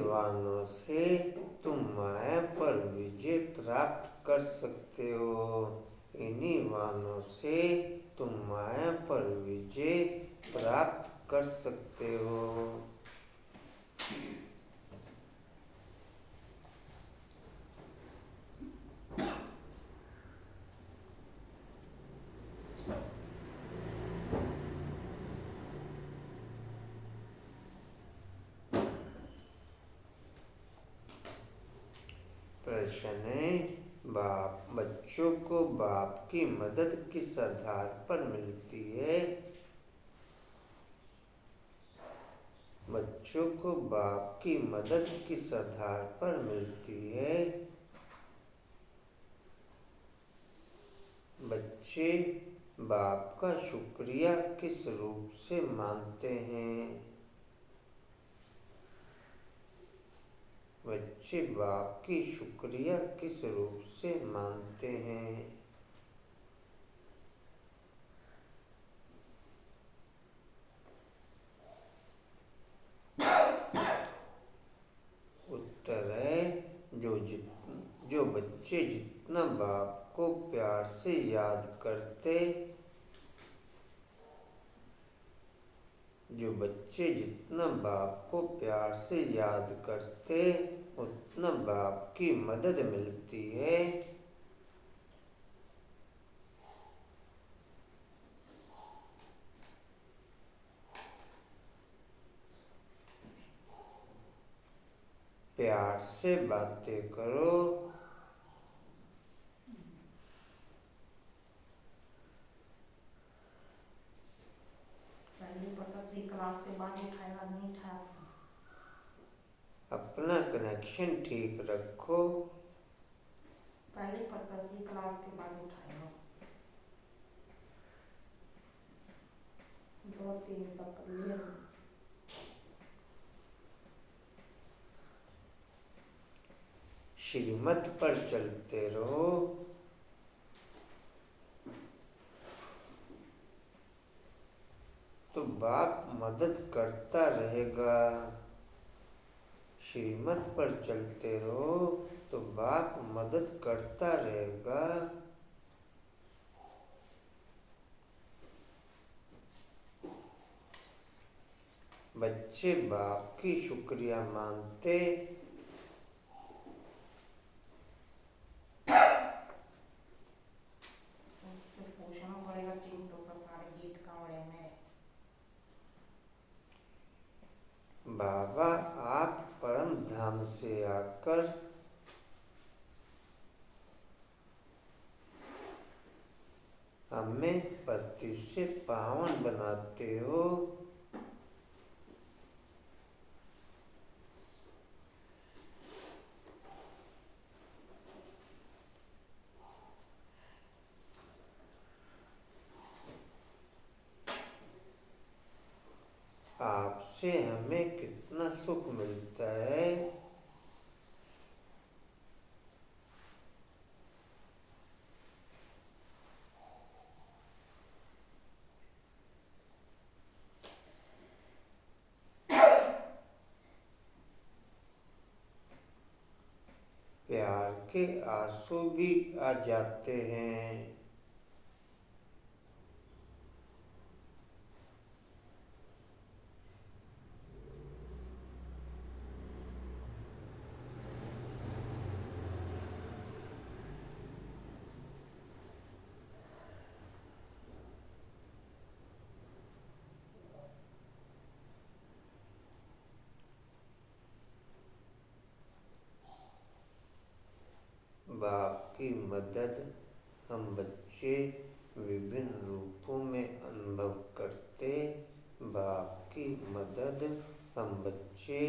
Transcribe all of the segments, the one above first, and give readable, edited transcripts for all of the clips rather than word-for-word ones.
वाहनों से तुम माया पर विजय प्राप्त कर सकते हो। इन्हीं वाहनों से तुम माया पर विजय प्राप्त कर सकते हो। प्रश्न है, बच्चों को बाप की मदद किस आधार पर मिलती है? बच्चों को बाप की मदद किस आधार पर मिलती है? बच्चे बाप का शुक्रिया किस रूप से मानते हैं? बच्चे बाप की शुक्रिया किस रूप से मानते हैं? उत्तर है, जो बच्चे जितना बाप को प्यार से याद करते, जो बच्चे जितना बाप को प्यार से याद करते उतना बाप की मदद मिलती है। प्यार से बातें करो। पहले पता थी क्लास के बाद उठाया नहीं उठाया। अपना कनेक्शन ठीक रखो। पहले पता थी क्लास के बाद उठाया। 2-3 तक लिए। श्रीमत पर चलते रहो। तो बाप मदद करता रहेगा। श्रीमत पर चलते रहो तो बाप मदद करता रहेगा। बच्चे बाप की शुक्रिया मानते, पूछना पड़ेगा चिंटू का सारे गीत कावड़े में। बाबा आप परम धाम से आकर हमें पति से पावन बनाते हो। आपसे हमें कितना सुख मिलता है। प्यार के आंसू भी आ जाते हैं। बाप की मदद हम बच्चे विभिन्न रूपों में अनुभव करते। बाप की मदद हम बच्चे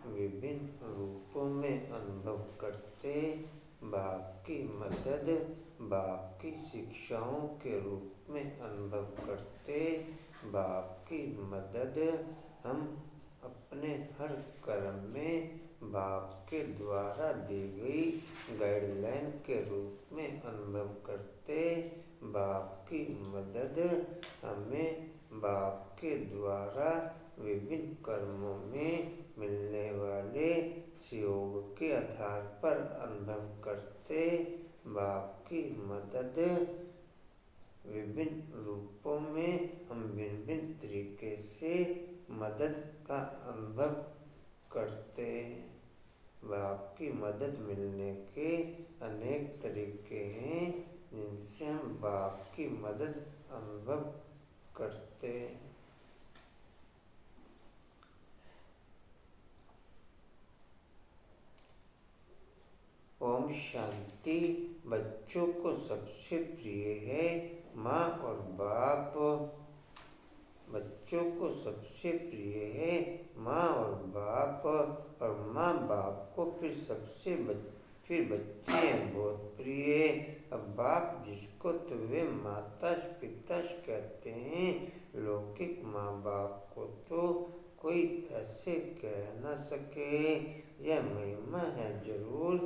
विभिन्न रूपों में अनुभव करते। बाप की मदद बाप की शिक्षाओं के रूप में अनुभव करते। बाप की मदद हम अपने हर कर्म में बाप के द्वारा दी गई गाइडलाइन के रूप में अनुभव करते। बाप की मदद हमें बाप के द्वारा विभिन्न कर्मों में मिलने वाले सहयोग के आधार पर अनुभव करते बाप की मदद। विभिन्न रूपों में हम भिन्न भिन्न तरीके से मदद का अनुभव करते। बाप की मदद मिलने के अनेक तरीके हैं जिनसे हम बाप की मदद अनुभव करते। ओम शांति। बच्चों को सबसे प्रिय है माँ और बाप। बच्चों को सबसे प्रिय है माँ और बाप, और माँ बाप को फिर बच्चे हैं बहुत प्रिय। अब बाप जिसको तो वे माता पिता कहते हैं, लौकिक माँ बाप को तो कोई ऐसे कह न सके। यह महिमा है जरूर,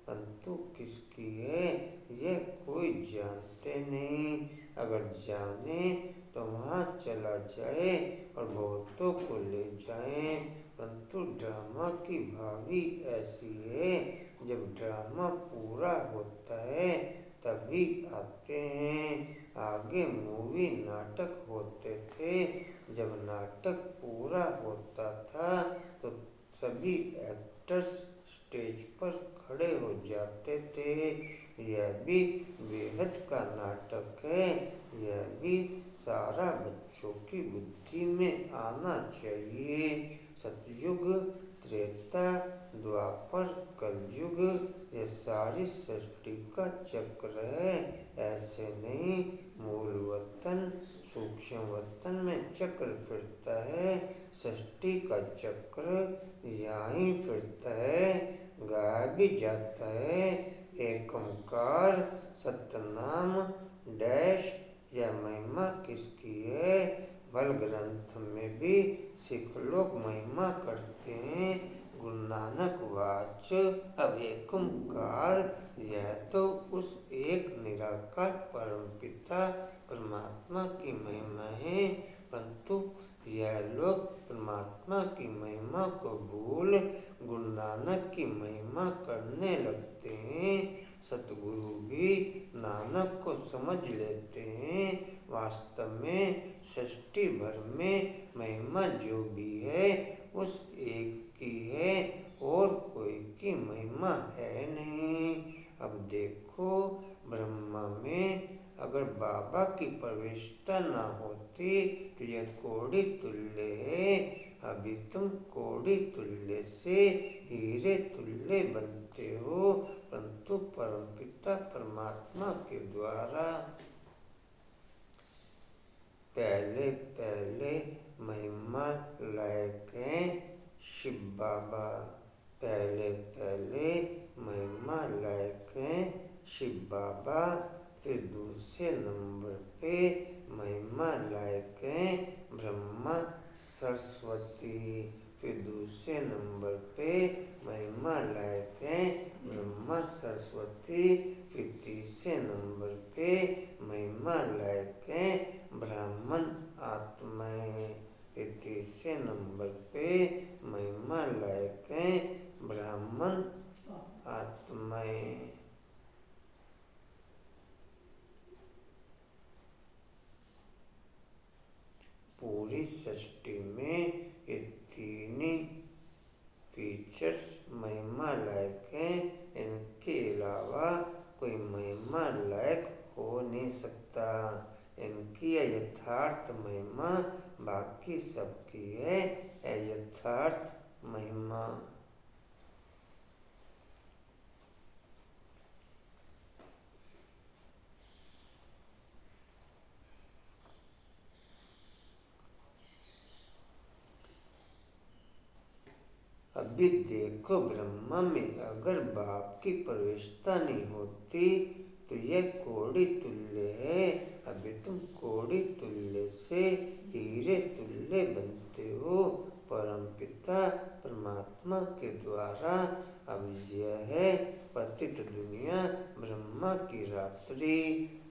परंतु किसकी है यह कोई जानते नहीं। अगर जाने तो वहाँ चला जाए और बहुतों को ले जाए, परंतु ड्रामा की भावी ऐसी है, जब ड्रामा पूरा होता है तभी आते हैं। आगे मूवी नाटक होते थे, जब नाटक पूरा होता था तो सभी एक्टर्स स्टेज पर खड़े हो जाते थे। यह भी बेहद का नाटक है, यह भी सारा बच्चों की बुद्धि में आना चाहिए। सतयुग, त्रेता, द्वापर, कलयुग, ये सारी सृष्टि का चक्र है। ऐसे नहीं, मूल वतन सूक्ष्म वतन में चक्र फिरता है, सृष्टि का चक्र यहाँ ही फिरता है, गाया भी जाता है। एक ओंकार सतनाम डैश। यह महिमा किसकी है? बल ग्रंथ में भी सिख लोग महिमा करते हैं। गुरु नानक वाच। अब एक ओंकार, यह तो उस एक निराकार परम पिता परमात्मा की महिमा है, परंतु यह लोग परमात्मा की महिमा को भूल गुरु नानक की महिमा करने लगते हैं। सतगुरु भी नानक को समझ लेते हैं। वास्तव में सृष्टि भर में महिमा जो भी है उस एक की है, और कोई की महिमा है नहीं। अब देखो, ब्रह्मा में अगर बाबा की प्रवेशता न होती तो यह कोड़ी तुल्य है। अभी तुम कोड़ी तुल्य से हीरे तुल्य बनते हो, परंतु परमपिता परमात्मा के द्वारा। पहले पहले महिमा लायक हैं शिव बाबा। पहले पहले महिमा लायक हैं शिव बाबा। फिर दूसरे नंबर पे महिमा लायक हैं ब्रह्मा सरस्वती। फिर दूसरे नंबर पे महिमा लायक हैं ब्रह्मा सरस्वती। फिर तीसरे नंबर पे महिमा लायक हैं ब्राह्मण आत्माएं। फिर तीसरे नंबर पे महिमा लायक हैं ब्राह्मण आत्माएं। पूरी सृष्टि में ये तीन फीचर्स महिमा लायक हैं। इनके अलावा कोई महिमा लायक हो नहीं सकता। इनकी यथार्थ महिमा बाकी सबकी है यथार्थ महिमा। अभी देखो, ब्रह्मा में अगर बाप की प्रवेशता नहीं होती तो यह कोड़ी तुल्य है। अभी तुम कोड़ी तुल्य से हीरे तुल्य बनते हो, परमपिता परमात्मा के द्वारा। अब यह है पतित दुनिया ब्रह्मा की रात्रि।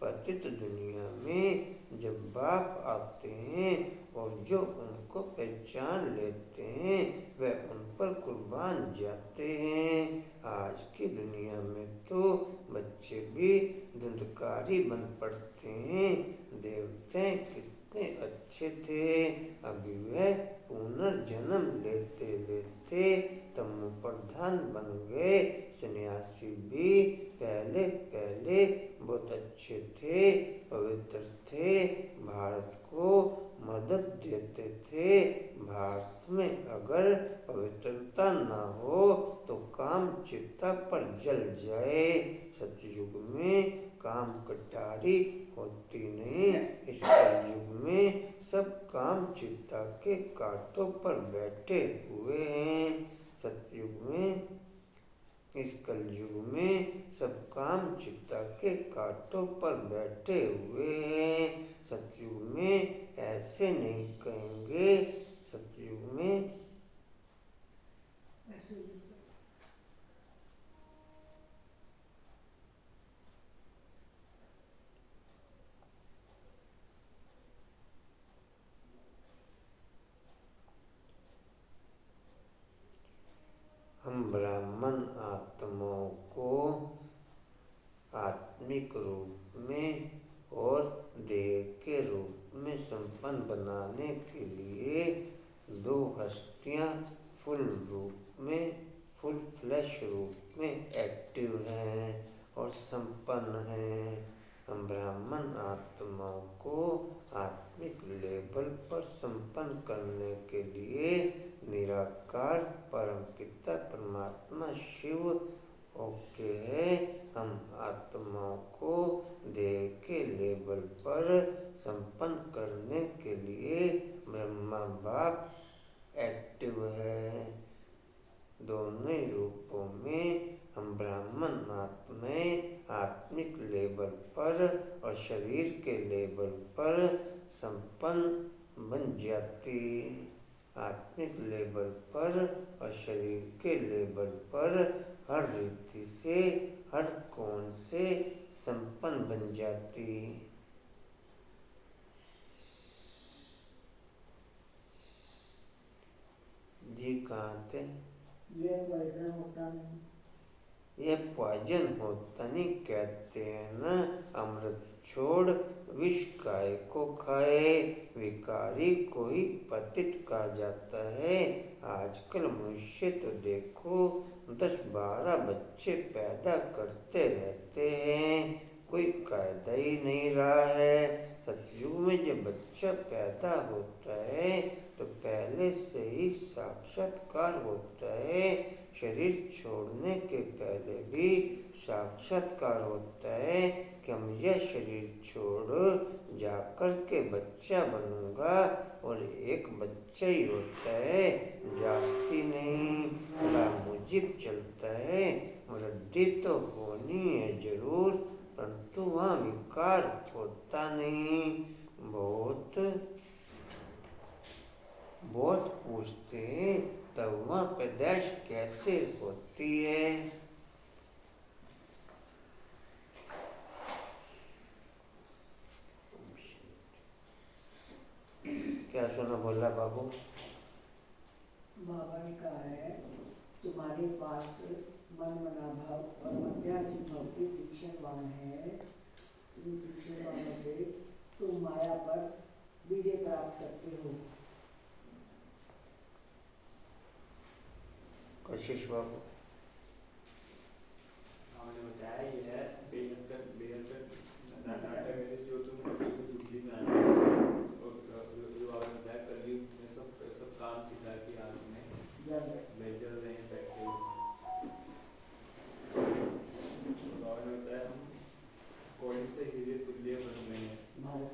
पतित दुनिया में जब बाप आते हैं और जो उनको पहचान लेते हैं वह उन पर कुर्बान जाते हैं। आज की दुनिया में तो बच्चे भी धुंधकारी बन पड़ते हैं। देवते कितने अच्छे थे, अभी वह पुनर्जन्म लेते लेते तमो प्रधान बन गए। सन्यासी भी पहले पहले बहुत अच्छे थे, पवित्र थे, भारत को मदद देते थे। भारत में अगर पवित्रता न हो तो काम चिता पर जल जाए। सतयुग में काम कटारी होती नहीं, इस कलयुग में सब काम चिता के कांटों पर बैठे हुए हैं। सतयुग में, इस कलयुग में सब काम चिता के कांटों पर बैठे हुए हैं। सतयुग में ऐसे नहीं कहेंगे, सतयुग में हम ब्राह्मण आत्माओं को आत्मिक रूप में और देह के रूप में संपन्न बनाने के लिए दो हस्तियां फुल रूप में, फुल फ्लैश रूप में एक्टिव हैं और संपन्न हैं। हम ब्राह्मण आत्माओं को आत्मिक लेवल पर संपन्न करने के लिए निराकार परमपिता परमात्मा शिव ओके है। हम आत्माओं को देह के लेवल पर संपन्न करने के लिए ब्रह्मा बाप एक्टिव है। दोनों ही रूपों में हम ब्राह्मण आत्माएं आत्मिक लेवल पर और शरीर के लेवल पर संपन्न बन जाती। आत्मिक लेवल पर और शरीर के लेवल पर हर रीति से, हर कोण से संपन्न बन जाती। जी कहाँ थे? ये पॉइजन होता नहीं, ये पॉइजन होता नहीं कहते हैं ना। अमृत छोड़ विष काय को खाए, विकारी को ही पतित कहा जाता है। आजकल मनुष्य तो देखो 10-12 बच्चे पैदा करते रहते हैं, कोई कायदा ही नहीं रहा है। सतयुग में जब बच्चा पैदा होता है तो पहले से ही साक्षात्कार होता है। शरीर छोड़ने के पहले भी साक्षात्कार होता है कि हम यह शरीर छोड़ जाकर के बच्चा बनूंगा, और एक बच्चा ही होता है, जाति नहीं, लामुजिब चलता है। वृद्धि तो होनी है जरूर, परंतु वहाँ विकार होता नहीं। बहुत पूछते हैं तब वहाँ पैदाइश कैसे होती है। क्या सुना बोला बाबू? बाबा ने कहा है तुम्हारे पास मन मना भाव और मध्याजी भाव के तीक्ष्णवान है। इन तीक्ष्णवानों से तुम माया पर विजय प्राप्त करते हो। कशिश बाबू हमने बताया ये है बेहद नाटक है जो तुम बुद्धि में आना और जो आपने बताया कलयुग में सब काम चिता की आग में बेजल रहे हैं बैठे हुए। तो आपने बताया हम कोई से हीरे तुल्य बन गए हैं।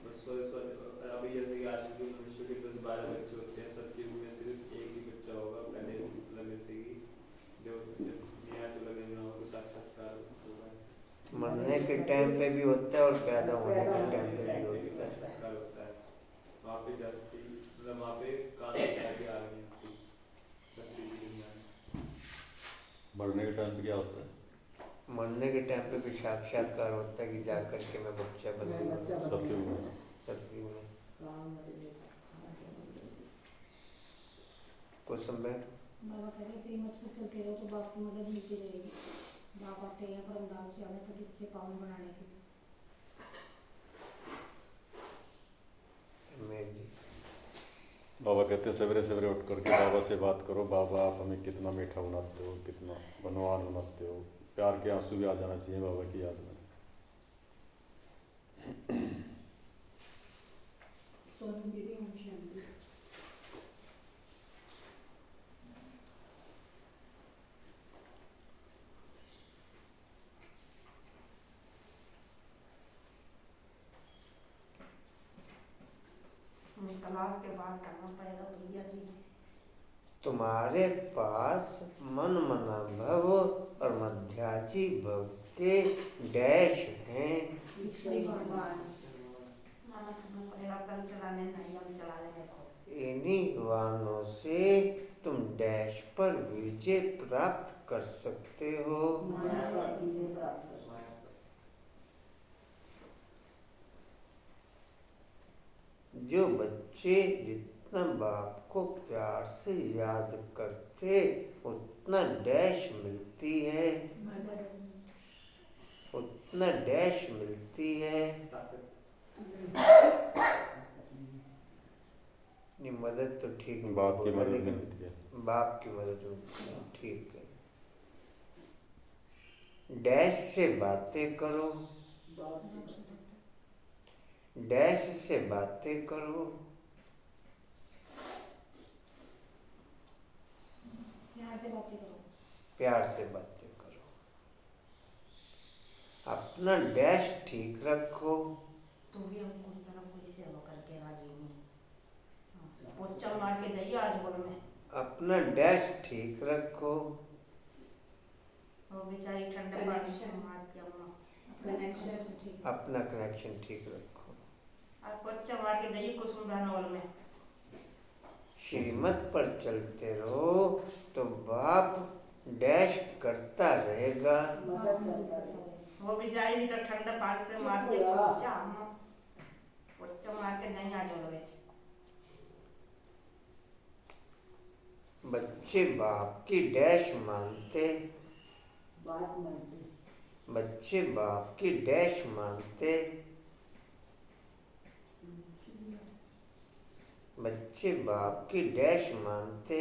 बस अभी जैसे कि आज के मनुष्य के 10-12 बच्चे होते हैं, सतयुग में सिर्फ एक ही बच्चा होगा। पहले लगे से ही जो न्याय तो लगे ना हो साक्षात्कार होगा। मरने के टाइम पे भी होता है और पैदा होने के टाइम पे भी होता है। साक्षात्कार होता है। वहाँ पे जाती मतलब वहाँ पे कानून आगे आ रही है सत्य की दुनिया में। मरने के टाइम पे क्या होता है? मरने के टाइम पे भी साक्षात्कार होता है कि जा करके मैं बच्चा मैं बनूंगा बच्चा सत्य बनूंगा। में सतयुग में। काम में क्वेश्चन बैक। बाबा कह रहे श्रीमत पर चलते रहो तो बाप की मदद मिलती रहेगी। बाप आते हैं परमधाम से हमें पतित से पावन बनाने के लिए। मैं जी बाबा कहते हैं सवेरे सवेरे उठ करके बाबा से बात करो, बाबा आप हमें कितना मीठा बनाते हो, कितना धनवान बनाते हो। प्यार के आंसू भी आ जाना चाहिए बाबा की याद में। सोनू दीदी हम शांति। क्लास के बाद करना पड़ेगा भैया जी। तुम्हारे पास मन मना भव और मध्याजी भव के डैश हैं। भगवान माना करना पड़ेगा। कल चलाने नहीं हम चला लेंगे खुद। इन्हीं वाहनों से तुम डैश पर विजय प्राप्त कर सकते हो। माया पर विजय प्राप्त कर। जो बच्चे जितना बाप को प्यार से याद करते उतना डैश मिलती है, उतना डैश मिलती है। नहीं मदद तो ठीक बाप की बोला, मदद लेकिन मिलती है। बाप की मदद मिलती है, ठीक है। डैश से बातें करो, डैश से बातें करो। यहाँ से बातें करो। प्यार से बातें करो। अपना डैश ठीक रखो। तो भी हमको उस तरह कोई सेवा करके राजी नहीं। पोचा मार के जाइए आज बोल में। अपना डैश ठीक रखो। वो बेचारी ठंडे पानी से मार के अम्मा कनेक्शन ठीक। अपना कनेक्शन ठीक रखो। आज पोचा मार के जाइए कुसुम बहन हॉल में। श्रीमत पर चलते रहो तो बाप डैश करता रहेगा। मदद करता है। वो बेचारी भी तो ठंडे पानी से मार के पोचा अम्मा पोचा मार के नहीं आज बोल बेच। बच्चे बाप की डैश मानते, बात मानते। बच्चे बाप की डैश मानते, बच्चे बाप की डैश मानते,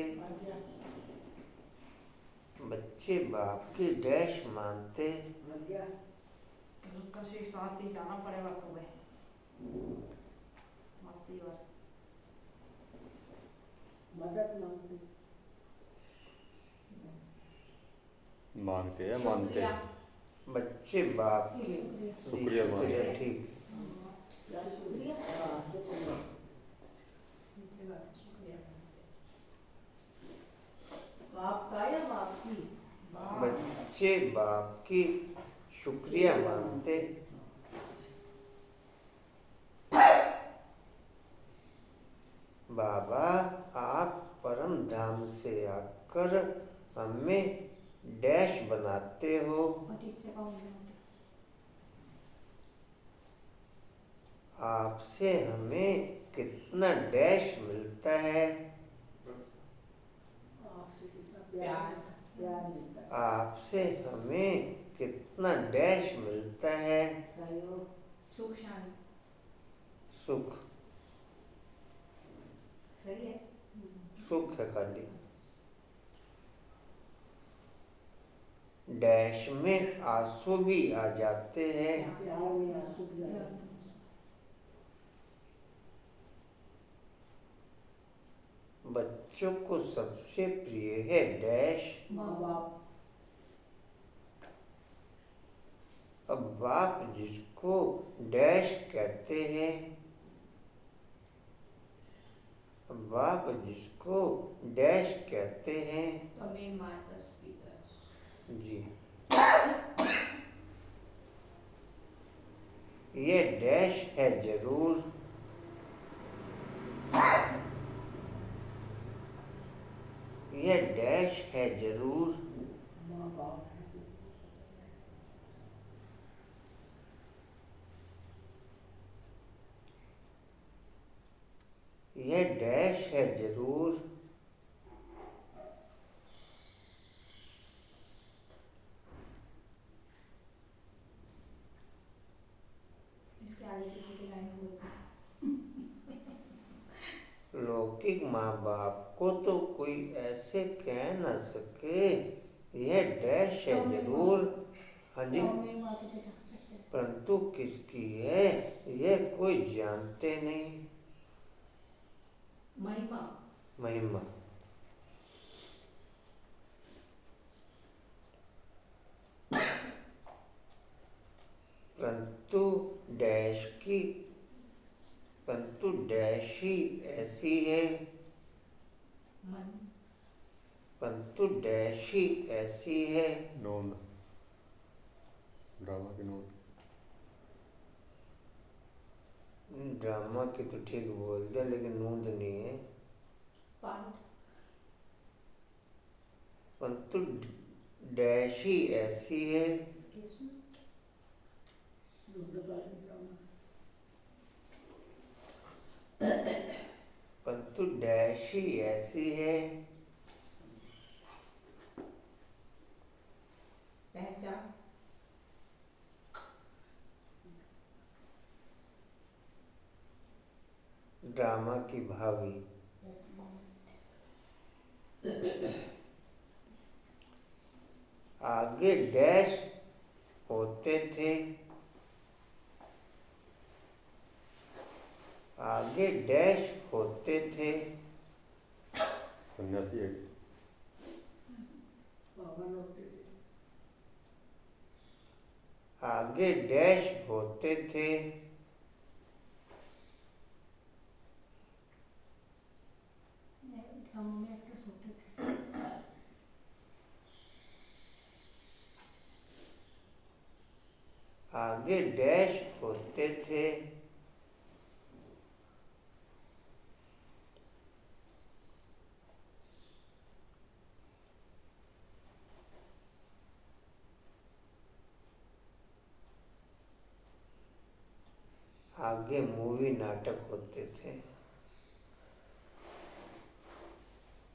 बच्चे बाप की डैश मानते। कल से साथ ही जाना पड़ेगा सुबह मस्ती और मदद मांगते। मानते हैं मानते हैं। बच्चे बाप की शुक्रिया मानते हैं। ठीक बाप का या बाप की? बच्चे बाप की शुक्रिया मानते। बाबा आप परम धाम से आकर हमें डैश बनाते हो। आपसे हमें कितना डैश मिलता है। आपसे कितना प्यार प्यार मिलता है। आपसे हमें कितना डैश मिलता है। सुख शांति सुख, सही है। सुख है खाली। डैश में आंसू भी आ जाते हैं। प्यार में आंसू भी आ जाते हैं। बच्चों को सबसे प्रिय है डैश। माँ बाप। अब बाप जिसको डैश कहते हैं, अब बाप जिसको डैश कहते हैं जी, ये डैश है जरूर। जरूर, माँ बाप है जो यह डैश है जरूर, इसके आगे पीछे की लाइन बोलते लौकिक माँ बाप को तो कोई ऐसे कह न सके, यह डैश है जरूर। हाँ जी, मेरी माँ तो बता सकते हैं। परंतु किसकी है यह कोई जानते नहीं। महिमा महिमा परंतु डैश की, परंतु डैश ही ऐसी है, मन परंतु डैश ही ऐसी है। नोंद, ड्रामा की नोंद। ड्रामा की तो ठीक बोल दे, लेकिन नोंद नहीं है। पाठ परंतु डैश ही ऐसी है, किसमें रुद्रकालीन ड्रामा परंतु डैश ही ऐसी है। पहचान ड्रामा की भावी, आगे डैश होते थे, आगे डैश होते थे, सन्यासी है। पावन होते थे आगे डैश होते थे, ड्रामा में एक्टर्स होते थे। आगे डैश होते थे, आगे मूवी नाटक होते थे।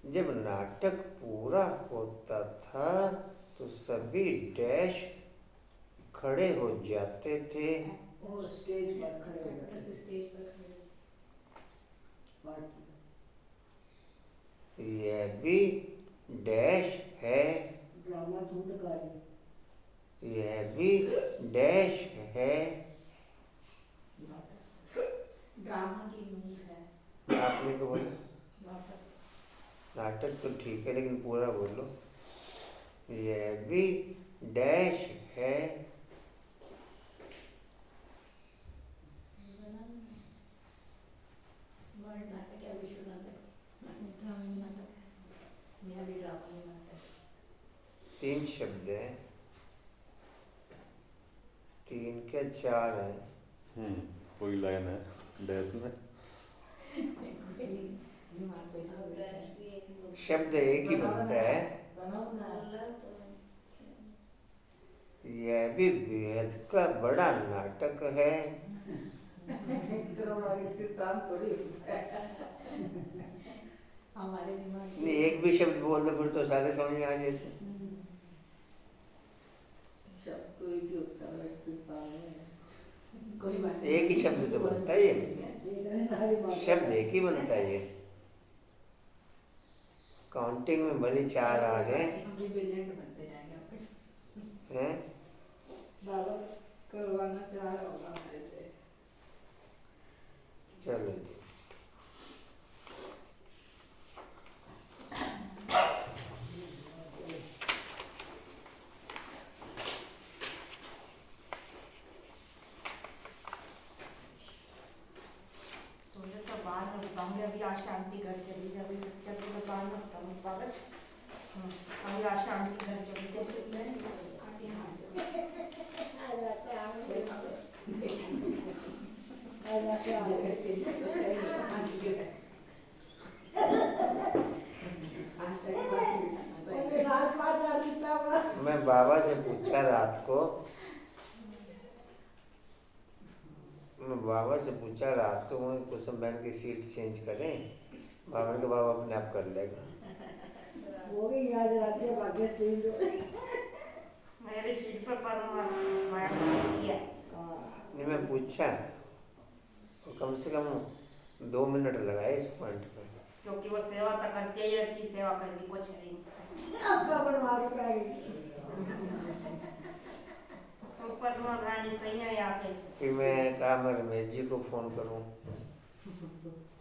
जब नाटक पूरा होता था तो सभी डैश खड़े हो जाते थे, और स्टेज पर खड़े हो एक्टर्स जाते थे। स्टेज पर खड़े पार्ट यह भी डैश है, ड्रामा धुंधकारी यह भी डैश है। ड्रामा की मूल है आपने को बोला नाटक। नाटक तो ठीक है, लेकिन पूरा बोलो। यह भी डैश है, वर्ल्ड नाटक या विश्व नाटक, ड्रामा में नाटक है, मेरा भी ड्रामा में नाटक। 3 शब्द हैं, 3 के 4 हैं। पूरी लाइन है डैश में। शब्द एक ही बनता है। यह भी बेहद का बड़ा नाटक है। हमारे दिमाग नहीं, एक भी शब्द बोल दो फिर तो सारे समझ में आ जाए इसमें। शब्द तो एक ही होता है हिंदुस्तान में। कोई बात एक ही शब्द तो बनता है ये, शब्द एक ही बनता है ये। काउंटिंग में भले 4 आ रहे हैं, हम भी ब्रिलियंट बनते जाएंगे आपके हैं? बाबा करवाना चाह रहा होगा हमारे से। चलो अभी आज शांति घर चली जाए, चल के बस बाहर मत करो पागल। अभी आज शांति घर चली जाए, आते हैं आज बाबा से पूछा रात को, वो कुसुम बहन की सीट चेंज करें। बाबा ने कहा बाबा अपने आप कर लेगा। वो भी याद रहती है बाकी सीन जो मेरी सीट पर मैं दिया। नहीं, मैं पूछा और कम से कम 2 मिनट लगाए इस पॉइंट पर। क्योंकि वो सेवा तो करते ही है, की सेवा करती कुछ नहीं। आपका बनवा के पाएगी ऊपर गानी सही है यहाँ पे। फिर मैं कहा मैं रमेश जी को फ़ोन करूं,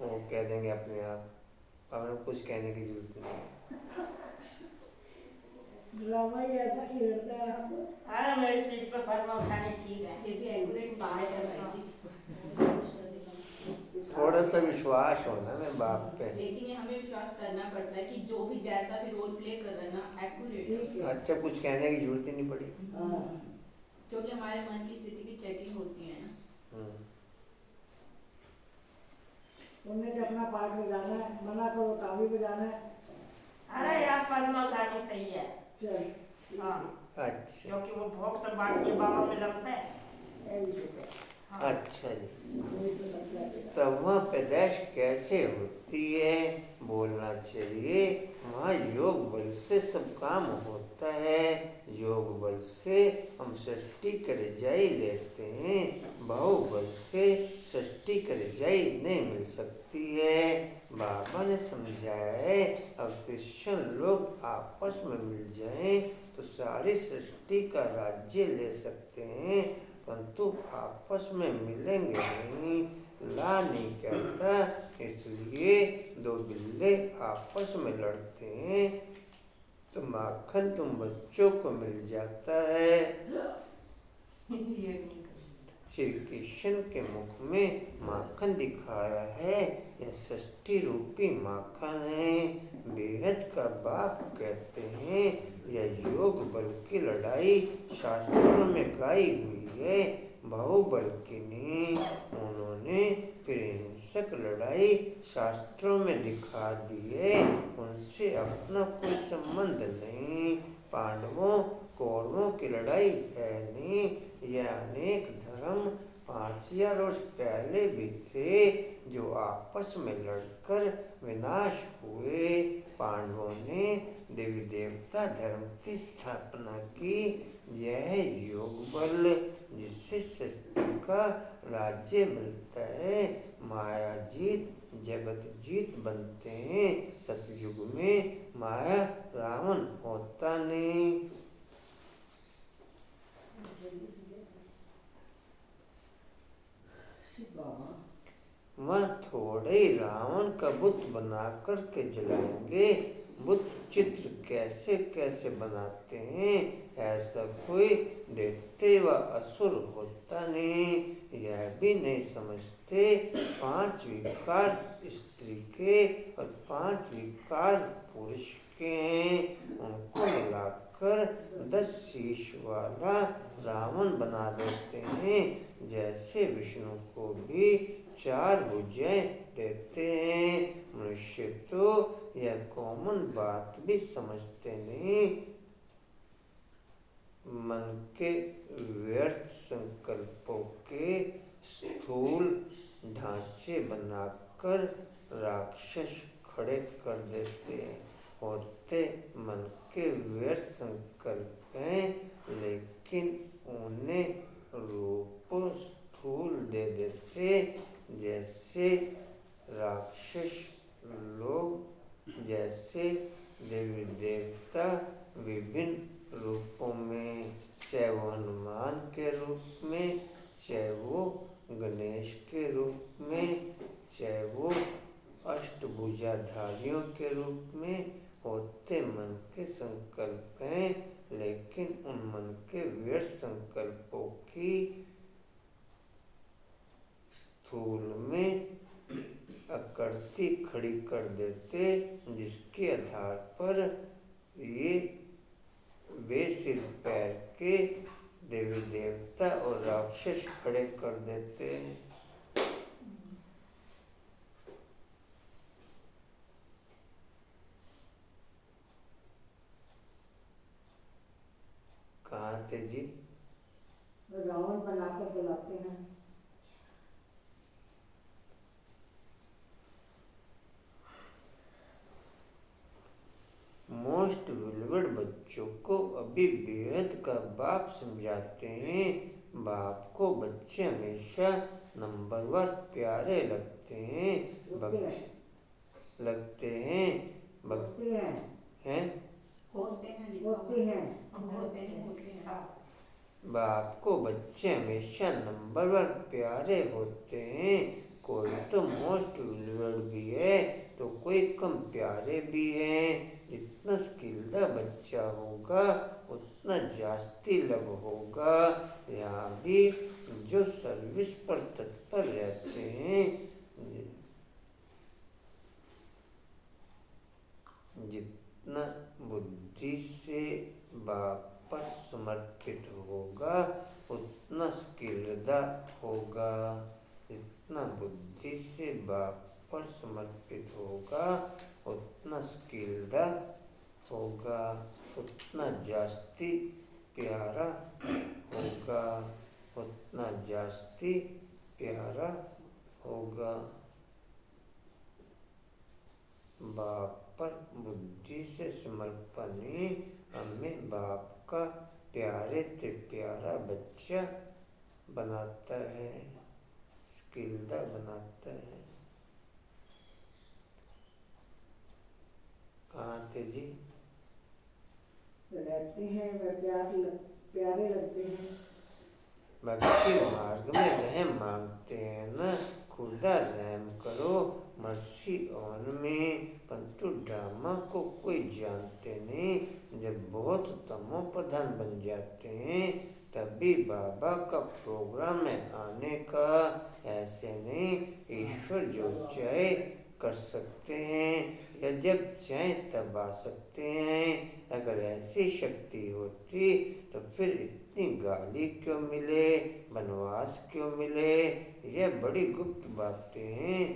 वो कह देंगे अपने आप, हमें कुछ कहने की जरूरत नहीं है। ड्रामा ही ऐसा खेलता है आपको। अरे मेरी सीट पर फरमा उठाने ठीक है। ये भी एक्यूरेट बात है भाई जी। थोड़ा सा विश्वास होना मैं बाप पे। लेकिन ये हमें विश्वास करना पड़ता है कि जो भी जैसा भी रोल प्ले कर रहा है ना, एक्यूरेट है। अच्छा, कुछ कहने की जरूरत ही नहीं पड़ी। क्योंकि हमारे मन की स्थिति की चेकिंग होती है ना। उन्हें जो अपना पार्ट बजाना है, मना करो काफी बजाना है। अरे यार फरमा उठानी सही है। चल हाँ अच्छा क्योंकि वो भोग तो बांट के बाबा में लगता है। हाँ। अच्छा जी, तब वहाँ पैदाइश कैसे होती है बोलना चाहिए। वहाँ योग बल से सब काम होता है। योग बल से हम सृष्टि कर जाई लेते हैं, बाहुबल से सृष्टि कर जाई नहीं मिल सकती है। बाबा ने समझाया है अब क्रिश्चियन लोग आपस में मिल जाएं तो सारी सृष्टि का राज्य ले सकते हैं, परंतु आपस में मिलेंगे नहीं। ला नहीं कहता, इसलिए 2 बिल्ले आपस में लड़ते हैं तो माखन तुम बच्चों को मिल जाता है। श्री कृष्ण के मुख में माखन दिखाया है, यह सृष्टि रूपी माखन है। बेहद का बाप कहते हैं यह योग बल की लड़ाई शास्त्रों में गाई हुई है, बाहुबल की नहीं। उन्होंने फिर हिंसक लड़ाई शास्त्रों में दिखा दी है, उनसे अपना कोई संबंध नहीं। पांडवों कौरवों की लड़ाई है नहीं, यह अनेक धर्म 5000 वर्ष पहले भी थे जो आपस में लड़कर विनाश हुए। पांडवों ने देवी देवता धर्म की स्थापना की। यह योग बल जिससे सृष्टि का राज्य मिलता है। माया जीत जगत जीत बनते हैं। सतयुग में माया रावण होता नहीं। वह थोड़े ही रावण का बुत बना कर के जलाएंगे। बुत चित्र कैसे कैसे बनाते हैं, ऐसा कोई दैत्य व असुर होता नहीं। यह भी नहीं समझते 5 विकार स्त्री के और 5 विकार पुरुष के हैं। उनको मिलाकर 10 शीश वाला रावण बना देते हैं। जैसे विष्णु को भी 4 भुजाएं देते हैं। मनुष्य तो यह कॉमन बात भी समझते नहीं। मन के व्यर्थ संकल्पों के स्थूल ढांचे बनाकर राक्षस खड़े कर देते होते मन के व्यर्थ संकल्प हैं, लेकिन उन्हें रूप स्थूल दे देते। जैसे राक्षस लोग, जैसे देवी देवता विभिन्न रूपों में, चाहे वो हनुमान के रूप में, चाहे वो गणेश के रूप में, चाहे वो अष्टभुजाधारियों के रूप में होते मन के संकल्प हैं, लेकिन उन मन के व्यर्थ संकल्पों की स्थूल में आकृति खड़ी कर देते, जिसके आधार पर ये बेसिर पैर के देवी देवता और राक्षस खड़े कर देते हैं। थे जी? रावण बनाकर जलाते हैं। मोस्ट बिलवड बच्चों को अभी बेहद का बाप समझाते हैं। बाप को बच्चे हमेशा नंबर 1 प्यारे लगते हैं। होते हैं, लगते हैं होते हैं, हैं होते हैं लिखा होते हुआ है। हैं। होते हैं होते हैं। हाँ। बाप को बच्चे हमेशा नंबर 1 प्यारे होते हैं। कोई तो मोस्ट बिलवड भी है तो कोई कम प्यारे भी हैं। जितना स्किल्ड बच्चा होगा उतना जास्ती लव होगा। यहाँ भी जो सर्विस पर तत्पर रहते हैं, जितना बुद्धि से बाप पर समर्पित होगा उतना स्किल्ड होगा। जितना बुद्धि से बाप पर समर्पित होगा उतना स्किल्ड होगा, उतना जास्ती प्यारा होगा, उतना जास्ती प्यारा होगा। बाप पर बुद्धि से समर्पण ही हमें बाप का प्यारे से प्यारा बच्चा बनाता है, स्किल्ड बनाता है। कहाँ थे जी? रहते हैं वह प्यारे लगते हैं। भक्ति मार्ग में रहम मांगते हैं ना, खुदा रहम करो मर्सी ऑन में। परंतु ड्रामा को कोई जानते नहीं। जब बहुत तमो प्रधान बन जाते हैं तभी बाबा का प्रोग्राम है आने का। ऐसे नहीं, ईश्वर जो चाहे कर सकते हैं या जब चाहे तब आ सकते हैं। अगर ऐसी शक्ति होती तो फिर इतनी गाली क्यों मिले, वनवास क्यों मिले? यह बड़ी गुप्त बातें हैं।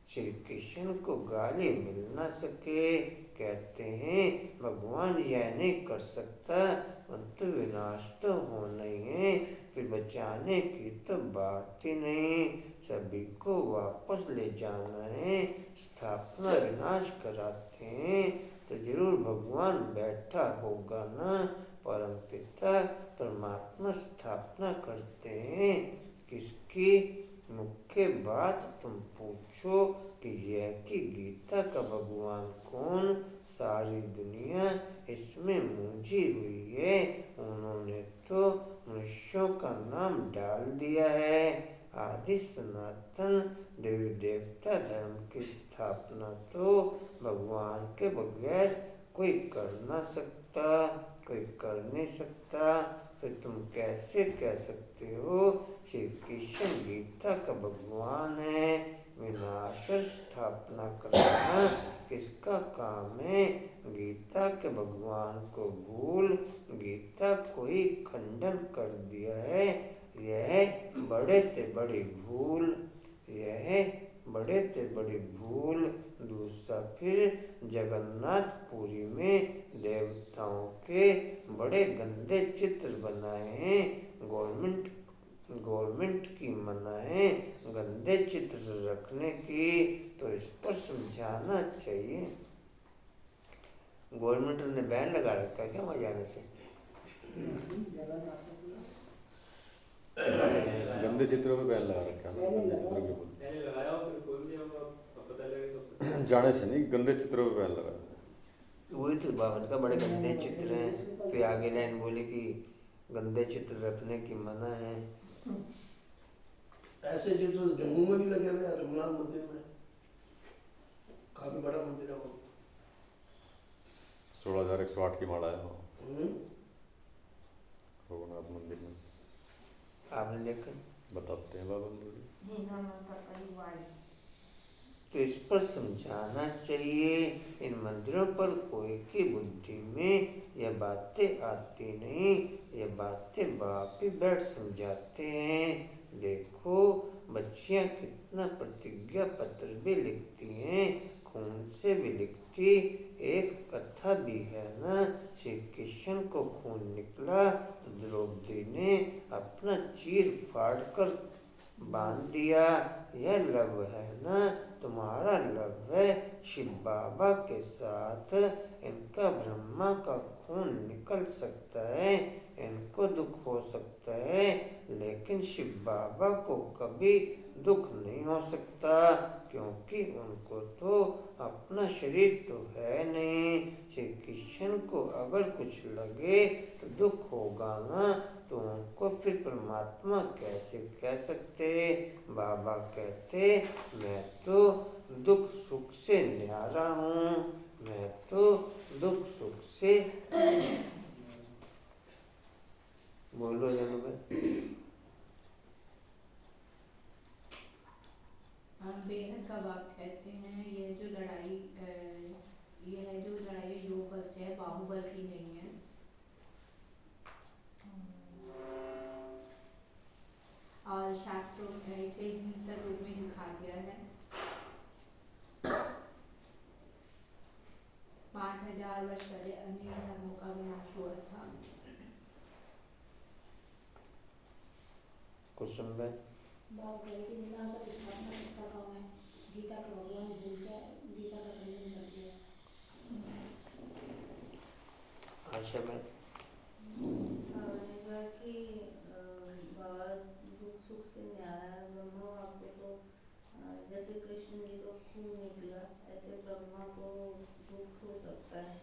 श्री कृष्ण को गाली मिल ना सके, कहते हैं भगवान यह नहीं कर सकता, परंतु विनाश तो होना ही है, फिर बचाने की तो बात ही नहीं। सभी को वापस ले जाना है, स्थापना विनाश कराते हैं तो जरूर भगवान बैठा होगा ना। परम पिता परमात्मा स्थापना करते हैं किसकी? मुख्य बात तुम पूछो कि यह कि गीता का भगवान कौन? सारी दुनिया इसमें मूंझी हुई है। उन्होंने तो मनुष्यों का नाम डाल दिया है। आदि सनातन देवी देवता धर्म की स्थापना तो भगवान के बगैर कोई कर ना सकता, कोई कर नहीं सकता। फिर तुम कैसे कह सकते हो श्री कृष्ण गीता का भगवान है? विनाश स्थापना करना किसका काम है? गीता के भगवान को भूल गीता को ही खंडन कर दिया है। यह बड़े से बड़ी भूल, यह बड़े से बड़ी भूल। दूसरा फिर जगन्नाथपुरी में देवताओं के बड़े गंदे चित्र बनाए हैं। गवर्नमेंट की मना है गंदे चित्र रखने की, तो इस पर समझाना चाहिए। गवर्नमेंट ने बैन लगा रखा क्या वहाँ जाने से? गंदे चित्रों पे बैन लगा रखा है ना, गंदे चित्रों के बोल मैंने लगाया और फिर खोल दिया, अब पता लगे सब। जाने से नहीं, गंदे चित्रों पे बैन लगा। वही तो बावन का बड़े गंदे चित्र हैं। फिर आगे लाइन बोली कि गंदे चित्र रखने की मना है। ऐसे चित्र जम्मू में भी लगे हुए हैं, रघुनाथ मंदिर में, काफी बड़ा मंदिर है वो। 16,108 की माला है वो हम्म। रघुनाथ मंदिर में। आपने देखा? बताते हैं बाबा जी। तो इस पर समझाना चाहिए। इन मंदिरों पर कोई की बुद्धि में यह बातें आती नहीं, ये बातें बाप ही बैठ समझाते हैं। देखो बच्चियां कितना प्रतिज्ञा पत्र भी लिखती हैं, खून से भी लिखती। एक कथा भी है ना, श्री कृष्ण को खून निकला तो द्रौपदी ने अपना चीर फाड़ कर बांध दिया। यह लव है ना, तुम्हारा लव है शिव बाबा के साथ। इनका ब्रह्मा का खून निकल सकता है, इनको दुख हो सकता है, लेकिन शिव बाबा को कभी दुख नहीं हो सकता, क्योंकि उनको तो अपना शरीर तो है नहीं। श्री कृष्ण को अगर कुछ लगे तो दुख होगा ना, तो उनको फिर परमात्मा कैसे कह सकते। बाबा कहते, मैं तो दुख सुख से न्यारा हूँ, मैं तो दुख सुख से। बोलो जनू भाई। बेहद का वाक कहते हैं, ये जो लड़ाई ये है जो लड़ाई योग बल से है, बाहुबल की नहीं है। और शास्त्रों में इसे हिंसक रूप में दिखा दिया है। 5000 वर्ष पहले अनेक धर्मों का विनाश हुआ था। कुसुम भाई। बात है कि निदान का स्थापना किसका काम है? गीता का भगवान भूल गया, गीता का खंडन कर दिया। आशा भाई। कि बाबा दुख सुख से न्यारा है। ब्रह्मा आपको तो जैसे कृष्ण जी को खून निकला, ऐसे ब्रह्मा को दुख हो सकता है,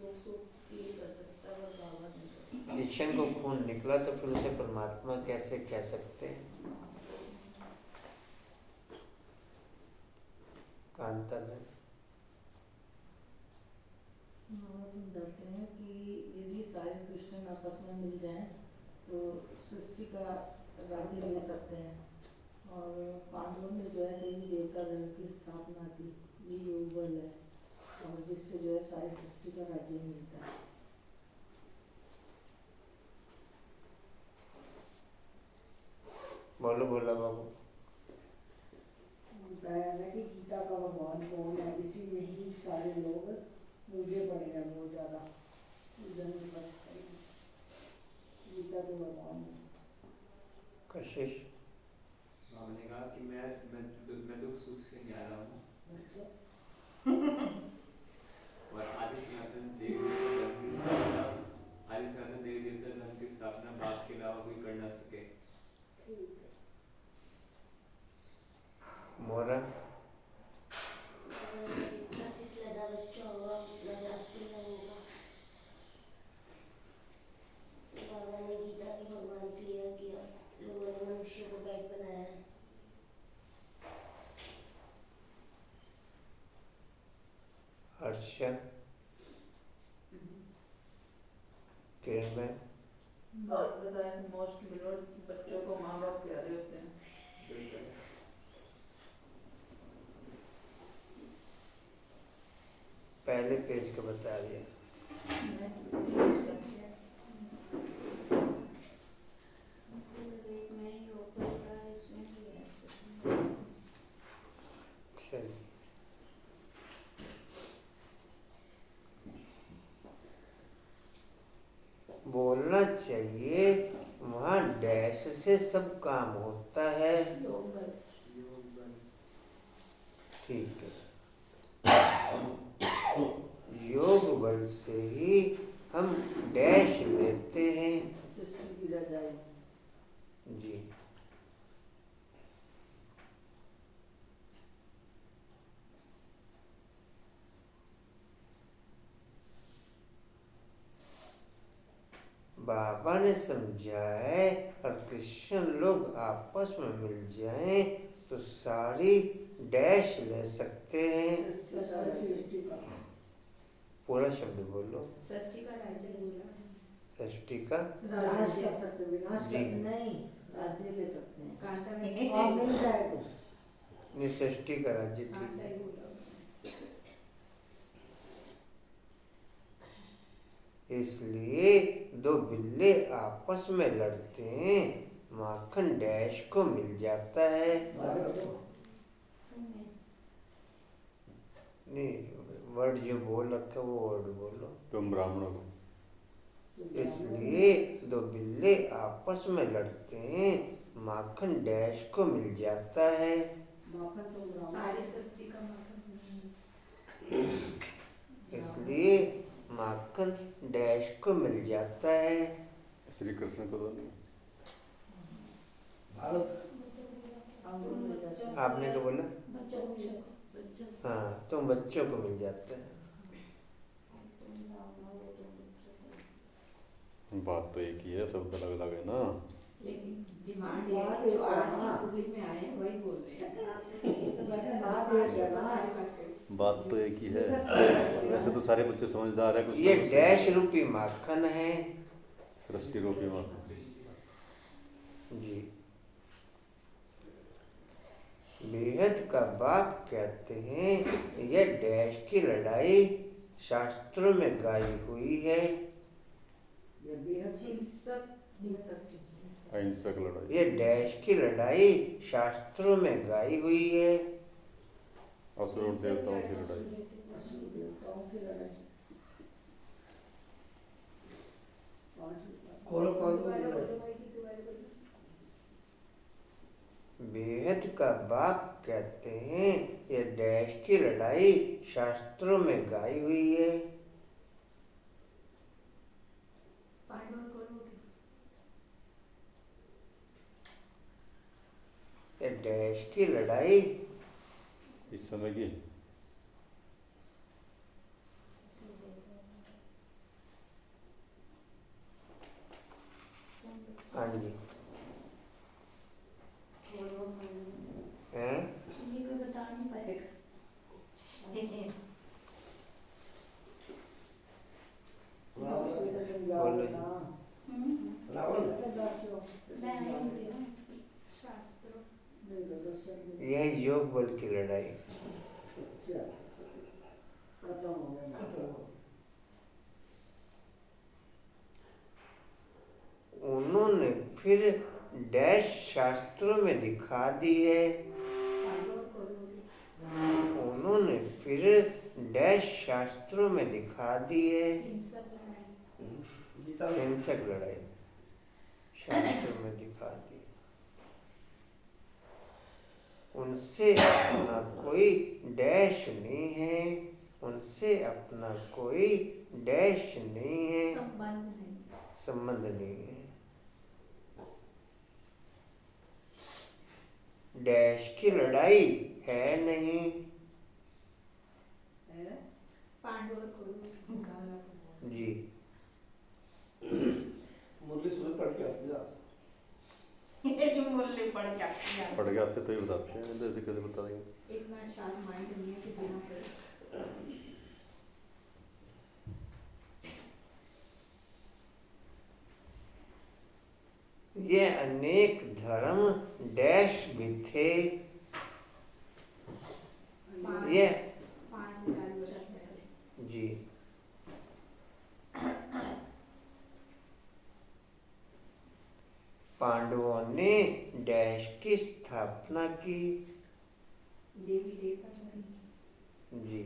दुख सुख फील कर सकता है, पर बाबा नहीं। कृष्ण को खून निकला तो फिर उसे परमात्मा कैसे कह सकते हैं? कांता बहन। समझाते हैं कि यदि सारे क्रिश्चियन आपस में मिल जाएं तो सृष्टि का राज्य ले सकते हैं। और पांडवों ने जो है देवी देवता धर्म की स्थापना की, ये योग बल है, और जिससे जो है सारी सृष्टि का राज्य मिलता है। बोलो बोला बाबू। बताया ना कि गीता का भगवान कौन है, इसी में ही सारे लोग मुझे पड़े हैं बहुत ज़्यादा। गीता तो भगवान है। कशिश। हमने कहा कि मैं दुख सुख से न्यारा हूँ, और आदि सनातन देवी देवता धर्म की स्थापना बाप के अलावा कोई कर ना सके। मोरा। जितना सिखलदा बच्चा होगा उतना जास्ती होगा। बाबा ने गीता के भगवान क्लियर किया, लोगों ने मनुष्य को बैठ बनाया है। हर्षा। किरण बहन। बात बताया मोस्ट बिलोड बच्चों को माँ बाप प्यारे होते हैं। पहले पेज का बता दिया। चलिए। बोलना चाहिए, वहाँ डैश से सब काम होता है। ठीक है। योग बल से ही हम डैश लेते हैं। सृष्टि की रजाई। जी। बाबा ने समझा है, और कृष्ण लोग आपस में मिल जाएं तो सारी डैश ले सकते हैं। पूरा शब्द बोलो। सृष्टि का राज्य बोला। सृष्टि का राज्य ले सकते, विनाश जी। नहीं, राज्य ले सकते हैं। कांता और मिल जाए तो नहीं, सृष्टि का राज्य हाँ ठीक सही है। बोला। इसलिए दो बिल्ले आपस में लड़ते हैं, माखन डैश को मिल जाता है। नहीं, वर्ड जो बोल रखा वो वर्ड बोलो। तुम ब्राह्मण हो। इसलिए दो बिल्ले आपस में लड़ते हैं, माखन डैश को मिल जाता है। माखन तो ब्राह्मण सारी सृष्टि का माखन। इसलिए माखन डैश को मिल जाता है। श्री कृष्ण को तो नहीं। भारत आपने क्या बोला? बच्चों हाँ, तुम बच्चों को मिल जाता है। बात तो एक ही है, शब्द अलग अलग है ना। लेकिन डिमांड ये ये है है कि जो जो आज आज की की पब्लिक में आए हैं वही बोल रहे हैं। बात तो एक ही है। वैसे तो सारे बच्चे समझदार है, कुछ ये तो डैश रूपी माखन है। सृष्टि रूपी माखन। जी, बेहद का बाप कहते हैं, यह डैश की लड़ाई शास्त्रों में गाई हुई है। ये बेहद अहिंसक लड़ाई। ये डैश की लड़ाई शास्त्रों में गाई हुई है। असुर और देवताओं की लड़ाई। असुर देवताओं की लड़ाई। कौरव पांडव की लड़ाई। बेहद का बाप कहते हैं, ये डैश की लड़ाई शास्त्रों में गाई हुई है। पांडव और कौरवों की। ये डैश की लड़ाई इस समय की हाँ जी हैं? ये कोई बता नहीं पाएगा। बोलो जी। रावण मैं नहीं हूँ। यह योग बल की लड़ाई। खत्म हो गया। खत्म हो। उन्होंने फिर डैश शास्त्रों में दिखा दी है। पांडव और कौरवों की। उन्होंने फिर डैश शास्त्रों में दिखा दी है। हिंसक लड़ाई। गीता में हिंसक लड़ाई शास्त्रों में दिखा दी। उनसे अपना कोई डैश नहीं है। उनसे अपना कोई डैश नहीं है। संबंध नहीं। संबंध नहीं है। डैश की लड़ाई है नहीं। है? पांडव और कौरवों की। जी, मुरली सुबह पढ़ के आती है आज। मुरली पढ़ के आती है। पढ़ के आते तो ही बताते हैं, जैसे कैसे बता देंगे। इतना शार्प माइंड नहीं है कि बिना पढ़े। ये अनेक धर्म डैश भी थे। ये 5000 वर्ष पहले। जी, पांडवों ने डैश की स्थापना की। देवी देवता नहीं। जी,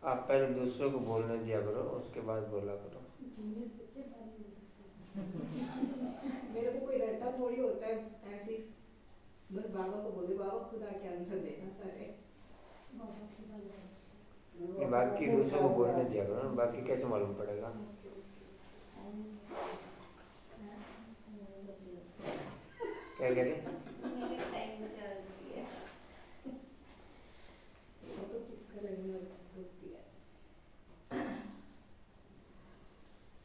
आप पहले दूसरों को बोलने दिया करो, उसके बाद बोला करो। मेरे को कोई रहता थोड़ी होता है ऐसे ही। बस बाबा को बोले, बाबा खुद आके आंसर देना सारे। ये बाकी दूसरों को बोलने दिया करो ना, बाकी कैसे मालूम पड़ेगा? क्या कह रहे? मैंने टाइम बचा दिया। वो तो चुप करेंगे, दुख दिया।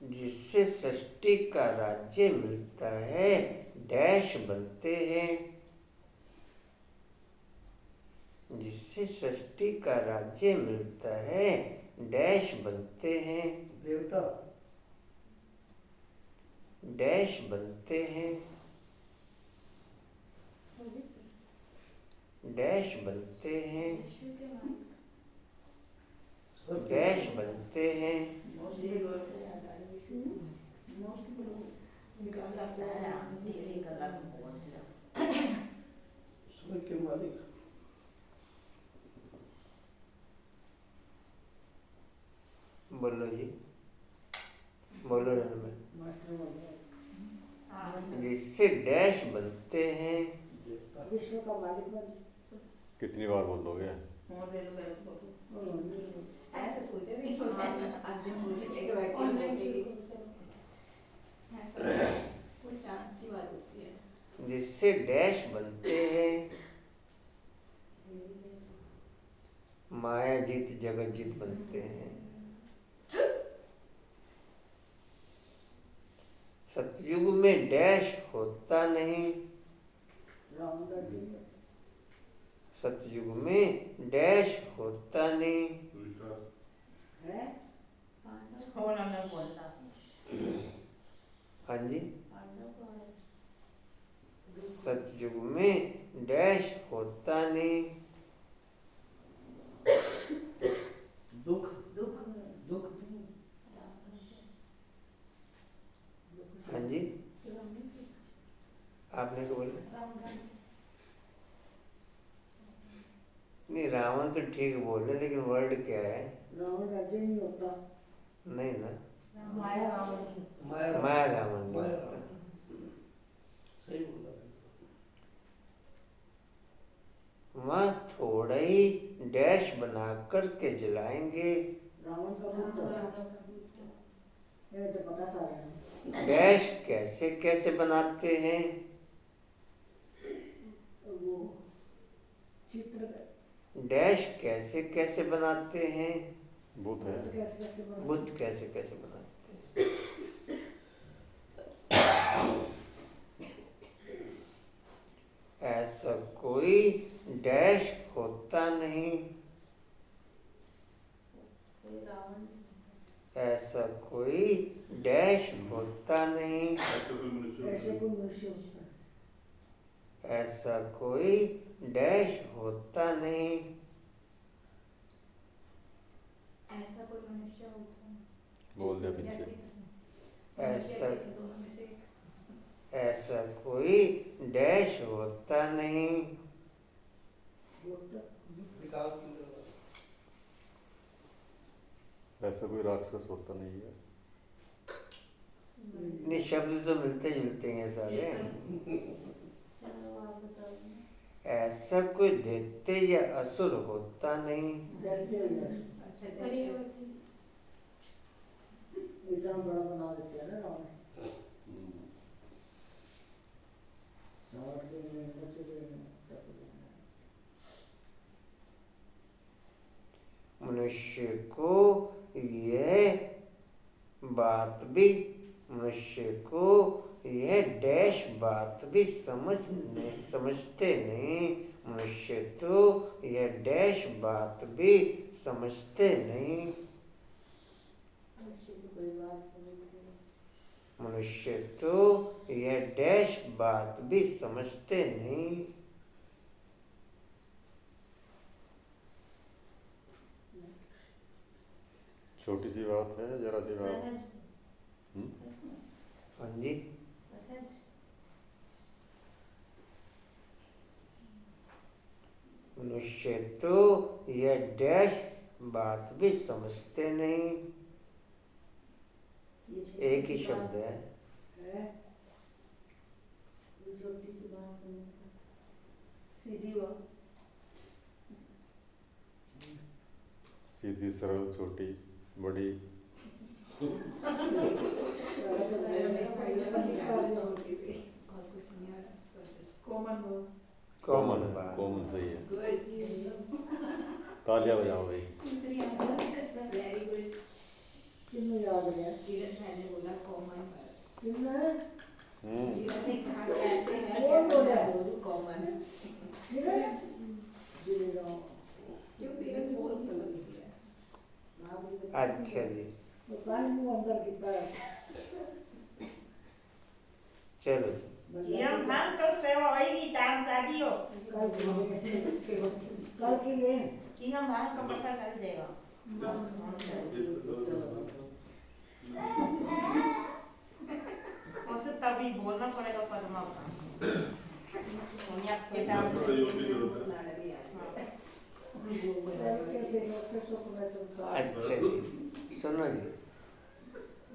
जिससे सृष्टि का राज्य मिलता है, डैश बनते हैं। जिससे सृष्टि का राज्य मिलता है, डैश बनते हैं। देवता डैश बनते हैं। डैश बनते हैं। डैश बनते हैं। सुबह के मालिक बोलो जी, बोलो में। मास्टर बोलो। जिससे डैश बनते हैं। विश्व का मालिक बन। कितनी बार बोल दोगे? ऐसे सोचे नहीं लेके बैठी कोई चांस की बात होती है। जिससे डैश बनते हैं, माया जीत जगत जीत बनते हैं। सतयुग में डैश होता नहीं। सतयुग में डैश होता नहीं। है? हाँ जी, सतयुग में डैश होता नहीं। दुख दुख दुख हाँ जी, आपने क्या बोला? नहीं, रावण तो ठीक बोल रहे, लेकिन वर्ड क्या है? रावण राज्य नहीं होता। नहीं ना, माया रावण माया रावण नहीं माया होता। सही बोला। वहाँ थोड़ा ही डैश बना कर के जलाएंगे। रावण का पुत्र ये तो पता सारा है। डैश कैसे कैसे बनाते हैं? वो चित्र डैश कैसे कैसे बनाते हैं? बुद्ध है। कैसे कैसे बना। बुद्ध कैसे कैसे बनाते हैं? ऐसा कोई डैश होता नहीं। ऐसा कोई डैश होता नहीं। ऐसे कोई मनुष्य उसमें। ऐसा कोई डैश होता नहीं। ऐसा कोई मनुष्य होता है। बोल दे फिर से। ऐसा दोनों में से ऐसा कोई डैश होता नहीं। निकाल के ऐसा कोई राक्षस होता नहीं है। नहीं, शब्द तो मिलते जुलते हैं सारे। चलो आप बताओ। ऐसा कोई दैत्य या असुर होता नहीं। इतना बड़ा बना देते हैं ना रावण। साठ के में बच्चे के में मनुष्य को यह बात भी मनुष्य को यह डैश बात भी समझते नहीं। मनुष्य तो यह डैश बात भी समझते नहीं। मनुष्य तो यह डैश बात भी समझते नहीं। छोटी सी बात है, जरा सी बात। हाँ जी, मनुष्य तो यह डैश बात भी समझते नहीं। एक ही शब्द है। छोटी सी बात समझता सीधी बात सीधी सरल छोटी बड़ी। कॉमन बात। कॉमन सही है। तालियां बजाओ भाई। Very good. किन्नू याद गया। किरण मैंने बोला कॉमन पर। किन्नू किरण ने कहा कैसे है कौन बोला? कॉमन। किरण जी राव क्यों किरण बोल सकती है? अच्छा जी, तो काहे मुंह अंदर कितना है। चलो किरण भान तो सेवा होएगी टाइम चाहिए कल की ये किरण भान का पता चल जाएगा। उसे तभी बोलना पड़ेगा पद्मा का। सोनिया के टाइम सब कैसे लोग से सुख में संसार। अच्छा जी। सुनो जी,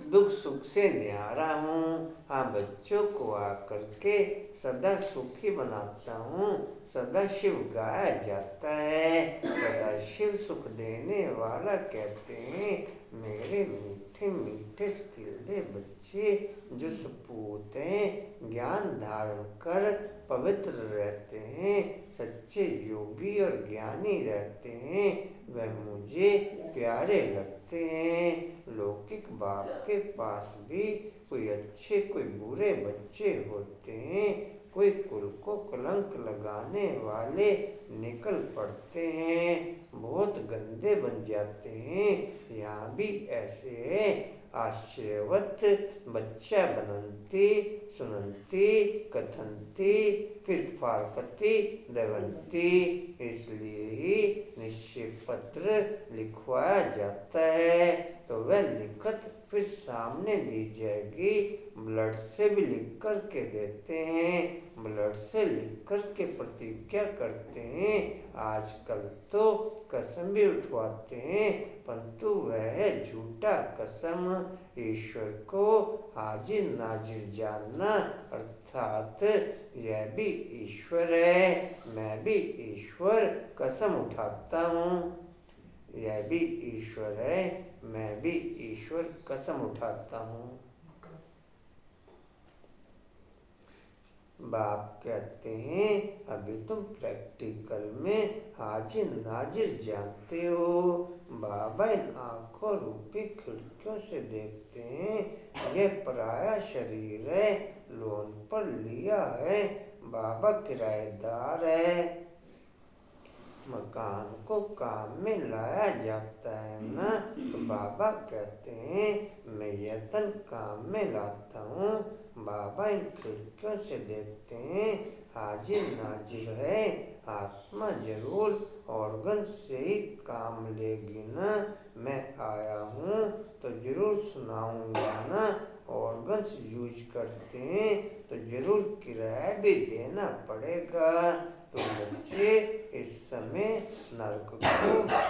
दुख सुख से न्यारा हूँ, हाँ बच्चों को आकर के सदा सुखी बनाता हूँ। सदा शिव गाया जाता है, सदा शिव सुख देने वाला कहते हैं। मेरे मीठे मीठे स्किल्दे बच्चे जो सपूत हैं, ज्ञान धारण कर पवित्र रहते हैं, सच्चे योगी और ज्ञानी रहते हैं, वह मुझे प्यारे लगते हैं। लौकिक बाप के पास भी कोई अच्छे कोई बुरे बच्चे होते हैं, कोई कुल को कलंक लगाने वाले निकल पड़ते हैं, बहुत गंदे बन जाते हैं। यहाँ भी ऐसे है। आश्चर्यवत बच्चा बनंती सुनंती कथंती फिर फारकती दवंती। इसलिए ही निश्चय पत्र लिखवाया जाता है, तो वह लिखत फिर सामने दी जाएगी। ब्लड से भी लिख कर के देते हैं, ब्लड से लिख कर के प्रतिज्ञा करते हैं। आजकल तो कसम भी उठवाते हैं, परंतु वह झूठा कसम। ईश्वर को हाजिर नाजिर जानना, अर्थात यह भी ईश्वर है, मैं भी ईश्वर, कसम उठाता हूँ। यह भी ईश्वर है, मैं भी ईश्वर, कसम उठाता हूँ। बाप कहते हैं अभी तुम प्रैक्टिकल में हाजिर नाजिर जानते हो। बाबा इन आंखों रूपी खिड़कियों से देखते हैं, यह पराया शरीर है, लोन पर लिया है, बाबा किराएदार है। मकान को काम में लाया जाता है ना, तो बाबा कहते हैं मैं यह तन काम में लाता हूँ। बाबा इन खिड़कियों से देखते हैं, हाजिर नाजिर है। आत्मा जरूर ऑर्गन से ही काम लेगी ना, मैं आया हूँ तो जरूर सुनाऊंगा ना। ऑर्गन्स यूज करते हैं तो जरूर किराया भी देना पड़ेगा। तो बच्चे इस समय नरक को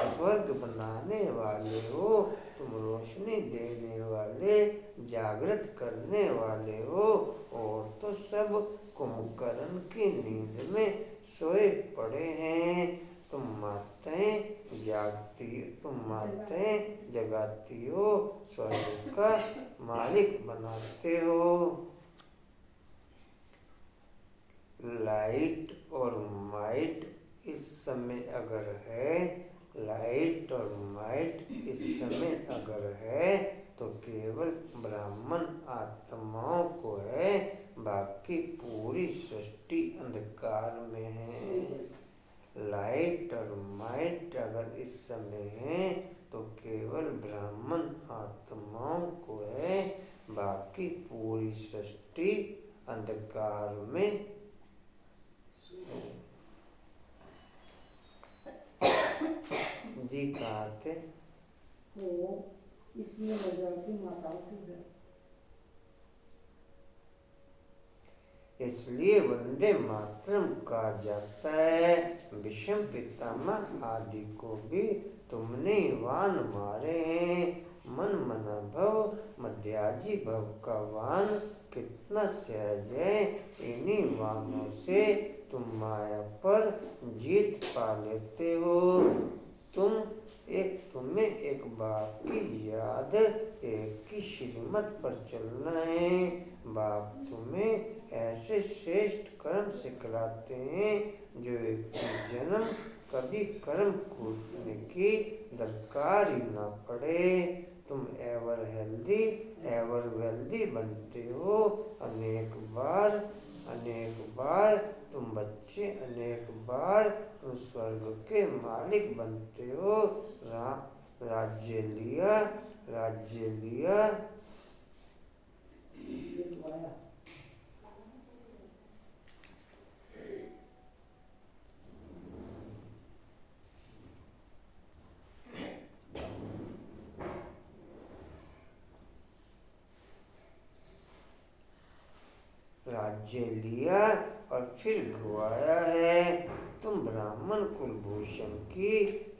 स्वर्ग बनाने वाले हो, तुम रोशनी देने वाले, जागृत करने वाले हो, और तो सब कुंभकर्ण की नींद में सोए पड़े हैं। तुम माताएं जगाती हो, स्वर्ग का मालिक बनाते हो। लाइट और माइट इस समय अगर है, लाइट और माइट इस समय अगर है तो केवल ब्राह्मण आत्माओं को है, बाकी पूरी सृष्टि अंधकार में है। लाइट और माइट अगर इस समय है तो केवल ब्राह्मण आत्माओं को है, बाकी पूरी सृष्टि अंधकार में। जी कहाँ थे? तो इसलिए बजाती माताओं की घर, इसलिए वंदे मातरम कहा जाता है। विषम पितामह आदि को भी तुमने वान मारे हैं। मन मना भव मध्याजी भव का वान कितना सहज है। इन्हीं वानों से तुम माया पर जीत पा लेते हो। तुम्हें एक बाप की याद, एक की श्रीमत पर चलना है। बाप तुम्हें ऐसे श्रेष्ठ कर्म सिखलाते हैं जो एक जन्म कभी कर्म कूटने की दरकार ही ना पड़े। तुम एवर हेल्दी एवर वेल्दी बनते हो। अनेक बार तुम बच्चे, अनेक बार तुम स्वर्ग के मालिक बनते हो। राज्य लिया राज्य लिया और फिर गवाया है। तुम ब्राह्मण कुलभूषण की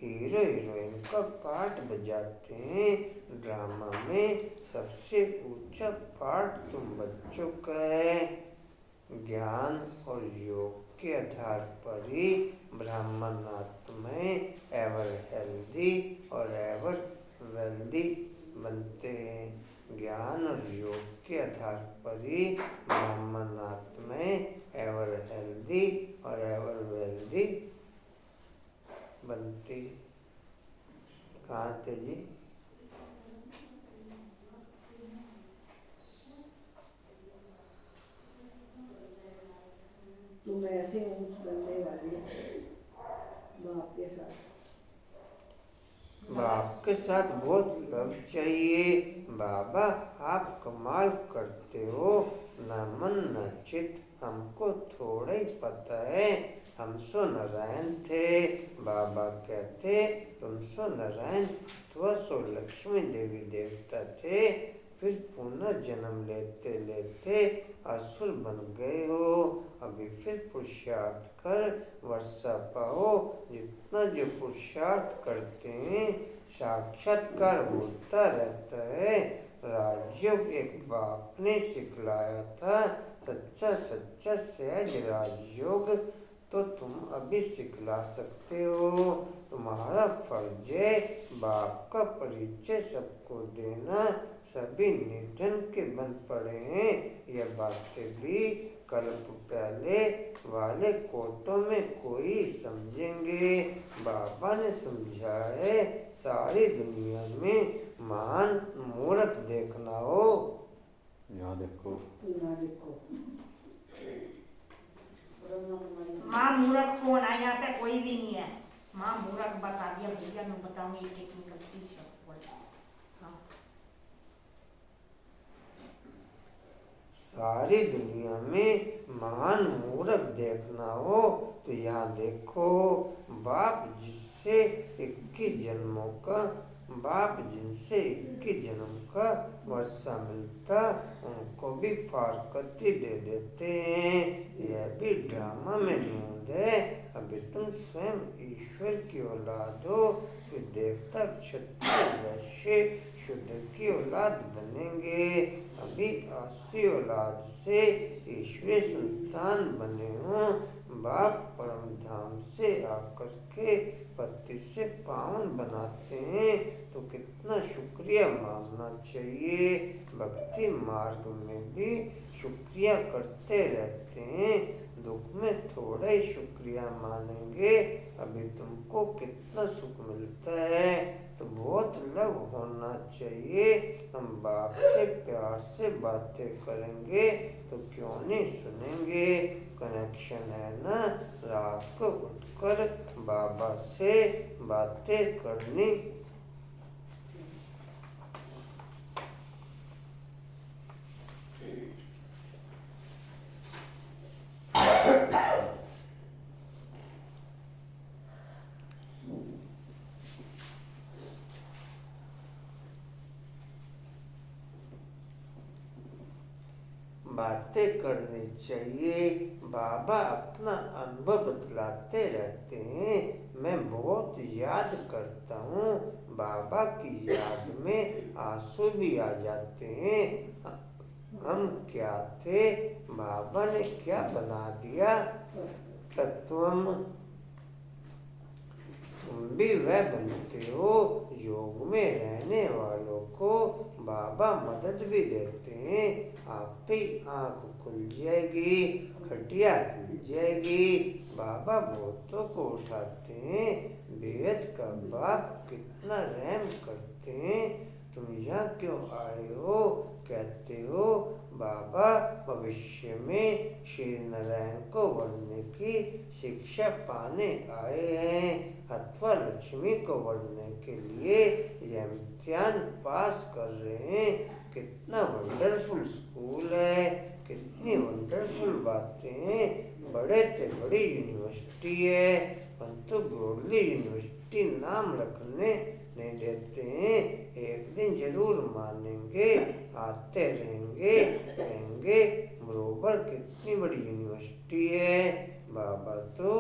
हीरो हीरोइन का पार्ट बजाते हैं। ड्रामा में सबसे ऊंचा पार्ट तुम बच्चों का है। ज्ञान और योग के आधार पर ही ब्राह्मण आत्माएं एवर हेल्दी और एवर वेल्दी बनते हैं। ज्ञान और योग के आधार पर ही ब्राह्मण आत्माएं एवर हेल्दी और एवर वेल्दी बनती। कहाँ थे जी? तुम ऐसे ऊंच बनने वाले बाप के साथ बहुत लव चाहिए। बाबा आप कमाल करते हो, न मन न चित हमको थोड़ा ही पता है। हम सो नारायण थे। बाबा कहते तुम सो नारायण अथवा सो लक्ष्मी देवी देवता थे, फिर पुनर्जन्म लेते लेते असुर बन गए हो। अभी फिर पुरुषार्थ कर वर्षा पाओ। जितना जो पुरुषार्थ करते हैं साक्षात्कार होता रहता है। राजयोग एक बाप ने सिखलाया था, सच्चा सच्चा सहज राजयोग तो तुम अभी सिखला सकते हो। तुम्हारा फर्ज है बाप का परिचय सबको देना। सभी निधन के बन पड़े हैं। यह बातें भी कल्प पहले वाले कोटों में कोई समझेंगे। बाबा ने समझा है सारी दुनिया में महान मूर्ख देखना हो। यहाँ देखो, यहाँ देखो। माँ मूर्ख कौन है? यहाँ पे कोई भी नहीं है। माँ मूर्ख बता दिया भैया, मैं बताऊंगी एक एक गलती से। हाँ। सारी दुनिया में महान मूर्ख देखना हो तो यहाँ देखो। बाप जिससे 21 जन्मों का जिनसे 21 जन्म का वर्षा मिलता उनको भी फारकती दे देते हैं। यह भी ड्रामा में नूंद है। अभी तुम स्वयं ईश्वर की औलाद हो, फिर देवता क्षत्रिय वैश्य शूद्र की औलाद बनेंगे। अभी असली औलाद से ईश्वरीय संतान बने हो। बाप परम धाम से आकर के पति से पावन बनाते हैं तो कितना शुक्रिया मानना चाहिए। भक्ति मार्ग में भी शुक्रिया करते रहते हैं। दुख में थोड़ा ही शुक्रिया मानेंगे। अभी तुमको कितना सुख मिलता है तो बहुत लव होना चाहिए। हम बाप से प्यार से बातें करेंगे तो क्यों नहीं सुनेंगे। कनेक्शन है ना, रात को उठकर बाबा से बातें करनी। बातें करनी चाहिए। बाबा अपना अनुभव बतलाते रहते हैं। मैं बहुत याद करता हूँ। बाबा की याद में आंसू भी आ जाते हैं। हम क्या थे, बाबा ने क्या बना दिया। तत्वम तुम भी वह बनते हो। योग में रहने वालों को बाबा मदद भी देते हैं। आप ही आँख खुल जाएगी, खटिया खुल जाएगी। बाबा बहुतों को उठाते हैं। बेहद का बाप कितना रहम करते हैं। तुम यहाँ क्यों आए हो? कहते हो बाबा भविष्य में श्री नारायण को वरने की शिक्षा पाने आए हैं अथवा लक्ष्मी को वरने के लिए यह इम्तिहान पास कर रहे हैं। कितना वंडरफुल स्कूल है, कितनी वंडरफुल बातें हैं। बड़े से बड़ी यूनिवर्सिटी है परंतु ब्रॉडली यूनिवर्सिटी नाम रखने नहीं देते हैं। एक दिन जरूर मानेंगे, आते रहेंगे, कहेंगे बरोबर कितनी बड़ी यूनिवर्सिटी है। बाबा तो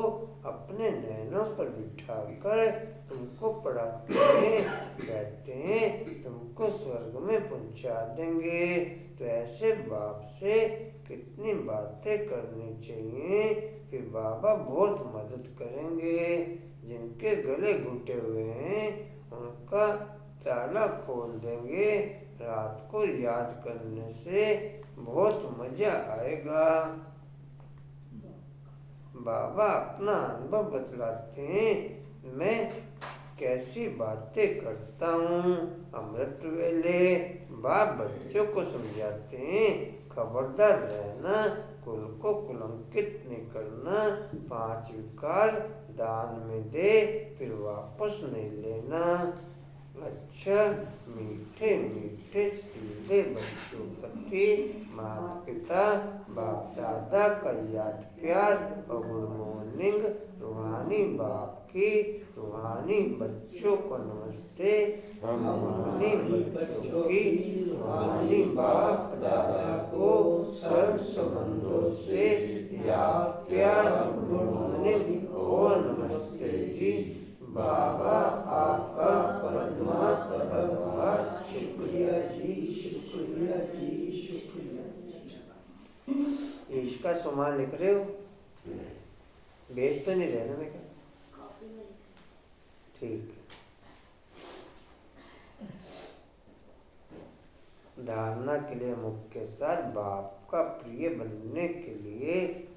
अपने नैनों पर बिठाकर तुमको पढ़ाते हैं, कहते हैं तुमको स्वर्ग में पहुंचा देंगे। तो ऐसे बाप से कितनी बातें करनी चाहिए, फिर बाबा बहुत मदद करेंगे। जिनके गले घुटे हुए हैं उनका ताला खोल देंगे। रात को याद करने से बहुत मजा आएगा। बाबा अपना अनुभव बतलाते हैं, मैं कैसी बातें करता हूँ। अमृत वेले बाप बच्चों को समझाते हैं, खबरदार रहना, कुल को कुलंकित नहीं करना, 5 विकार दान में दे फिर वापस नहीं लेना। अच्छा, मीठे मीठे स्कूले बच्चों प्रति माता पिता बाप दादा का याद प्यार और गुड मॉर्निंग। रूहानी बाप की रूहानी बच्चों को नमस्ते। रूहानी बच्चों की रूहानी बाप दादा को सर्व संबंधों से याद प्यार और गुड मॉर्निंग और नमस्ते जी। बाबा आपका पद्मा पद्मा शुक्रिया जी, शुक्रिया जी, शुक्रिया। इसका सुमान लिख रहे हो, बेच तो नहीं रहना मैं क्या? ठीक। धारणा के लिए मुख्य सार बाप का प्रिय बनने के लिए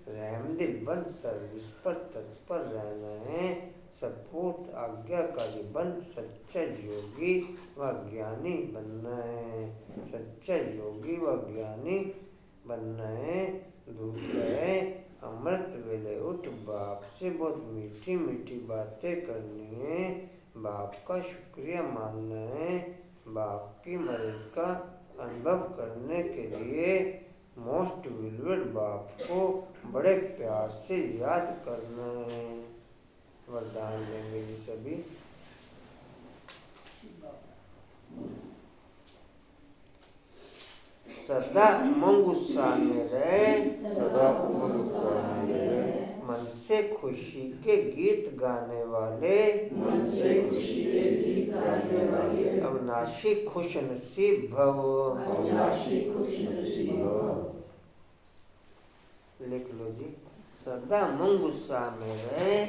रहमदिल बन सर्विस पर तत्पर रहना है। सपूत आज्ञाकारी बन सच्चा योगी व ज्ञानी बनना है। सच्चा योगी व ज्ञानी बनना है। दूसरा है अमृत वेले उठ बाप से बहुत मीठी मीठी बातें करनी है। बाप का शुक्रिया मानना है। बाप की मदद का अनुभव करने के लिए मोस्ट विलवेड बाप को बड़े प्यार से याद करना है। वरदान देंगे जी सभी। सदा उमंग उत्साह में रहे, सदा उमंग उत्साह में रहे, मन से खुशी के गीत गाने वाले, मन से खुशी के गीत गाने वाले, अविनाशी खुश नसीब भव। अविनाशी खुश नसीब भव। लिख लो जी। सदा उमंग उत्साह में रहे,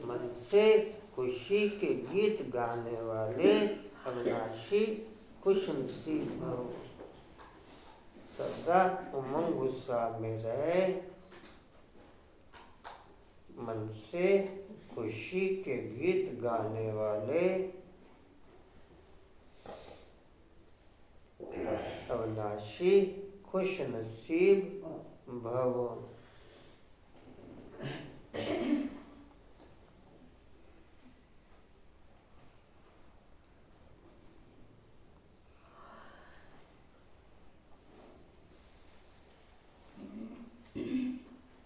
मन से खुशी के गीत गाने वाले, अविनाशी खुश नसीब भव। सदा उमंग उत्साह में रहे, मन से खुशी के गीत गाने वाले, अविनाशी खुश नसीब भव।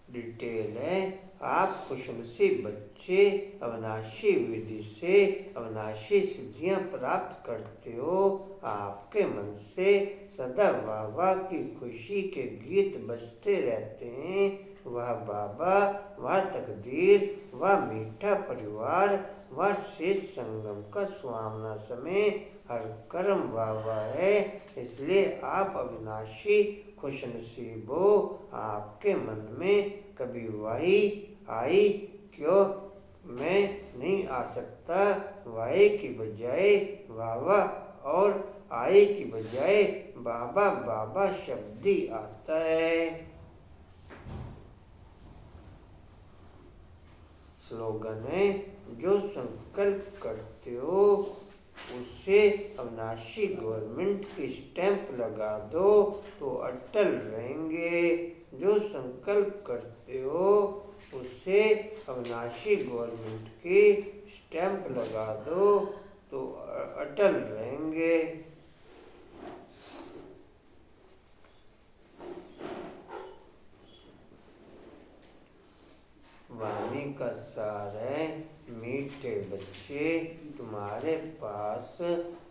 डिटेल है, आप खुशनसीब बच्चे अविनाशी विधि से अविनाशी सिद्धियां प्राप्त करते हो। आपके मन से सदा बाबा की खुशी के गीत बजते रहते हैं। वह बाबा, वह तकदीर, वह मीठा परिवार, वह शेष संगम का सुहावना समय हर कर्म बाबा है। इसलिए आप अविनाशी खुशनसीब हो। आपके मन में कभी वही आई क्यों मैं नहीं आ सकता, वाई की बजाय बाबा और आई की बजाय बाबा बाबा शब्द ही आता है। स्लोगन है, जो संकल्प करते हो उससे अविनाशी गवर्नमेंट की स्टैंप लगा दो तो अटल रहेंगे। जो संकल्प करते हो उससे अविनाशी गवर्नमेंट की स्टैंप लगा दो तो अटल रहेंगे। वाणी का सार है। मीठे बच्चे, तुम्हारे पास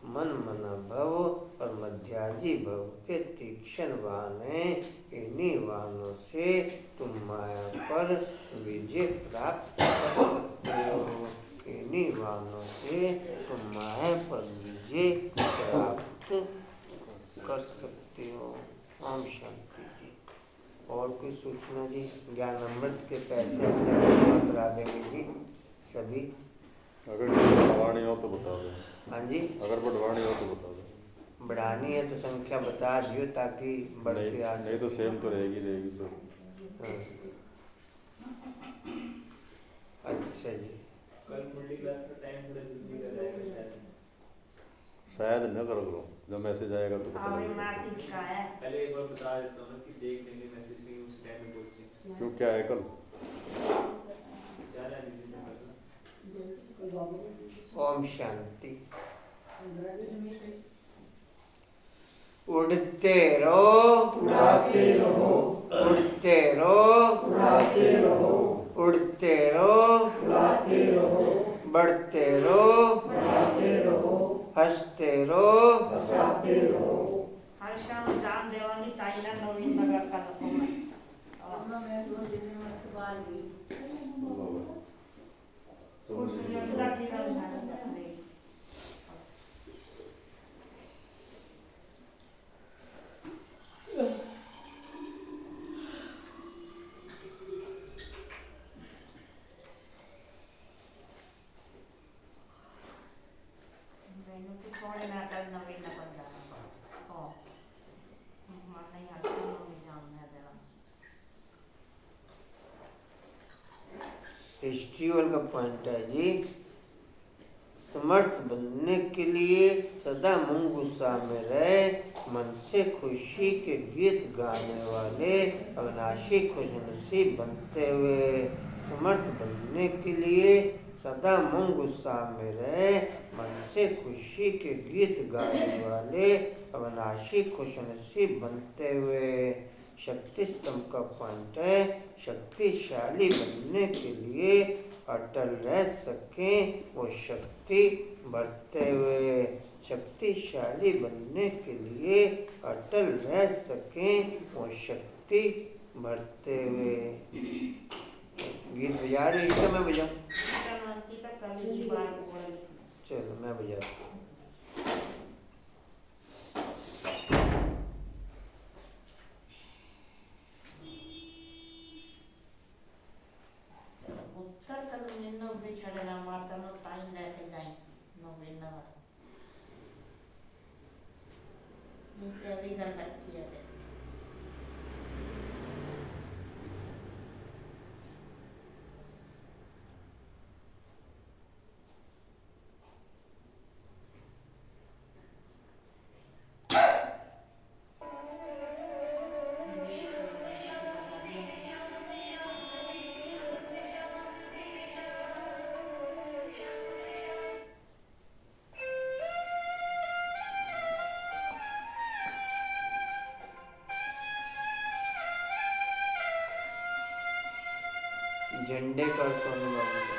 मन मना भव और मध्याजी भव के तीक्ष्ण बाण हैं। इन्हीं बाणों से तुम माया पर विजय प्राप्त कर सकते हो। इन्हीं बाणों से तुम माया पर विजय प्राप्त कर सकते हो। ओम शांति जी। और कोई सूचना जी? ज्ञान अमृत के पैसे अपने जमा करा देंगे जी सभी। अगर बढ़वानी हो तो बता दो। हाँ जी, अगर बढ़वानी हो तो बता दो। बढ़ानी है तो संख्या बता दियो ताकि बढ़ के आ नहीं तो सेम तो रहेगी सब। हाँ। अच्छा जी। कल मुरली क्लास का टाइम थोड़ा जल्दी कर जाएगा शायद न करो, जब मैसेज आएगा तो पता और लगेगा। मैसेज का है। पहले एक बार बता देता हूँ ना कि देख लेंगे मैसेज नहीं उस टाइम में पहुंचे। क्यों, क्या है कल? जाना दीदी ने करना। ओम शांति। उड़ते रहो, उड़ाते रहो, उड़ते रहो, उड़ाते रहो, उड़ते रहो, उड़ाते रहो, बढ़ते रहो, बढ़ाते रहो, हंसते रहो, हंसाते रहो। हर शाम जान देवानी ताईला नवीन नगर का लखों में। अम्मा मैं 2 दिन में मस्त बाल गई। कुछ योजना की रंग है। मैंने तो थोड़े ना कर नवीन नगर जाना तो मन नहीं आता नवीन जाना है जरा। फेस्टिवल का पॉइंट है जी। समर्थ बनने के लिए सदा मूंग गुस्सा में रहे, मन से खुशी के गीत गाने वाले अविनाशी खुशनसीब बनते हुए। समर्थ बनने के लिए सदा मूंग गुस्सा में रहे, मन से खुशी के गीत गाने वाले अविनाशी खुशनसीब बनते हुए। शक्ति स्तंभ का पॉइंट है, शक्तिशाली बनने के लिए अटल रह सकें वो शक्ति बढ़ते हुए। शक्तिशाली बनने के लिए अटल रह सकें वो शक्ति बढ़ते हुए। गीत बजा रही है, मैं बजाऊं? चलो मैं बजा। उत्तर कल निन्नो बिछड़ना माता नो टाइम लेके जाए नवीन नगर। मुझे अभी घर बैठी है। झंडे कर सोनू बाबू का।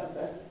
आता है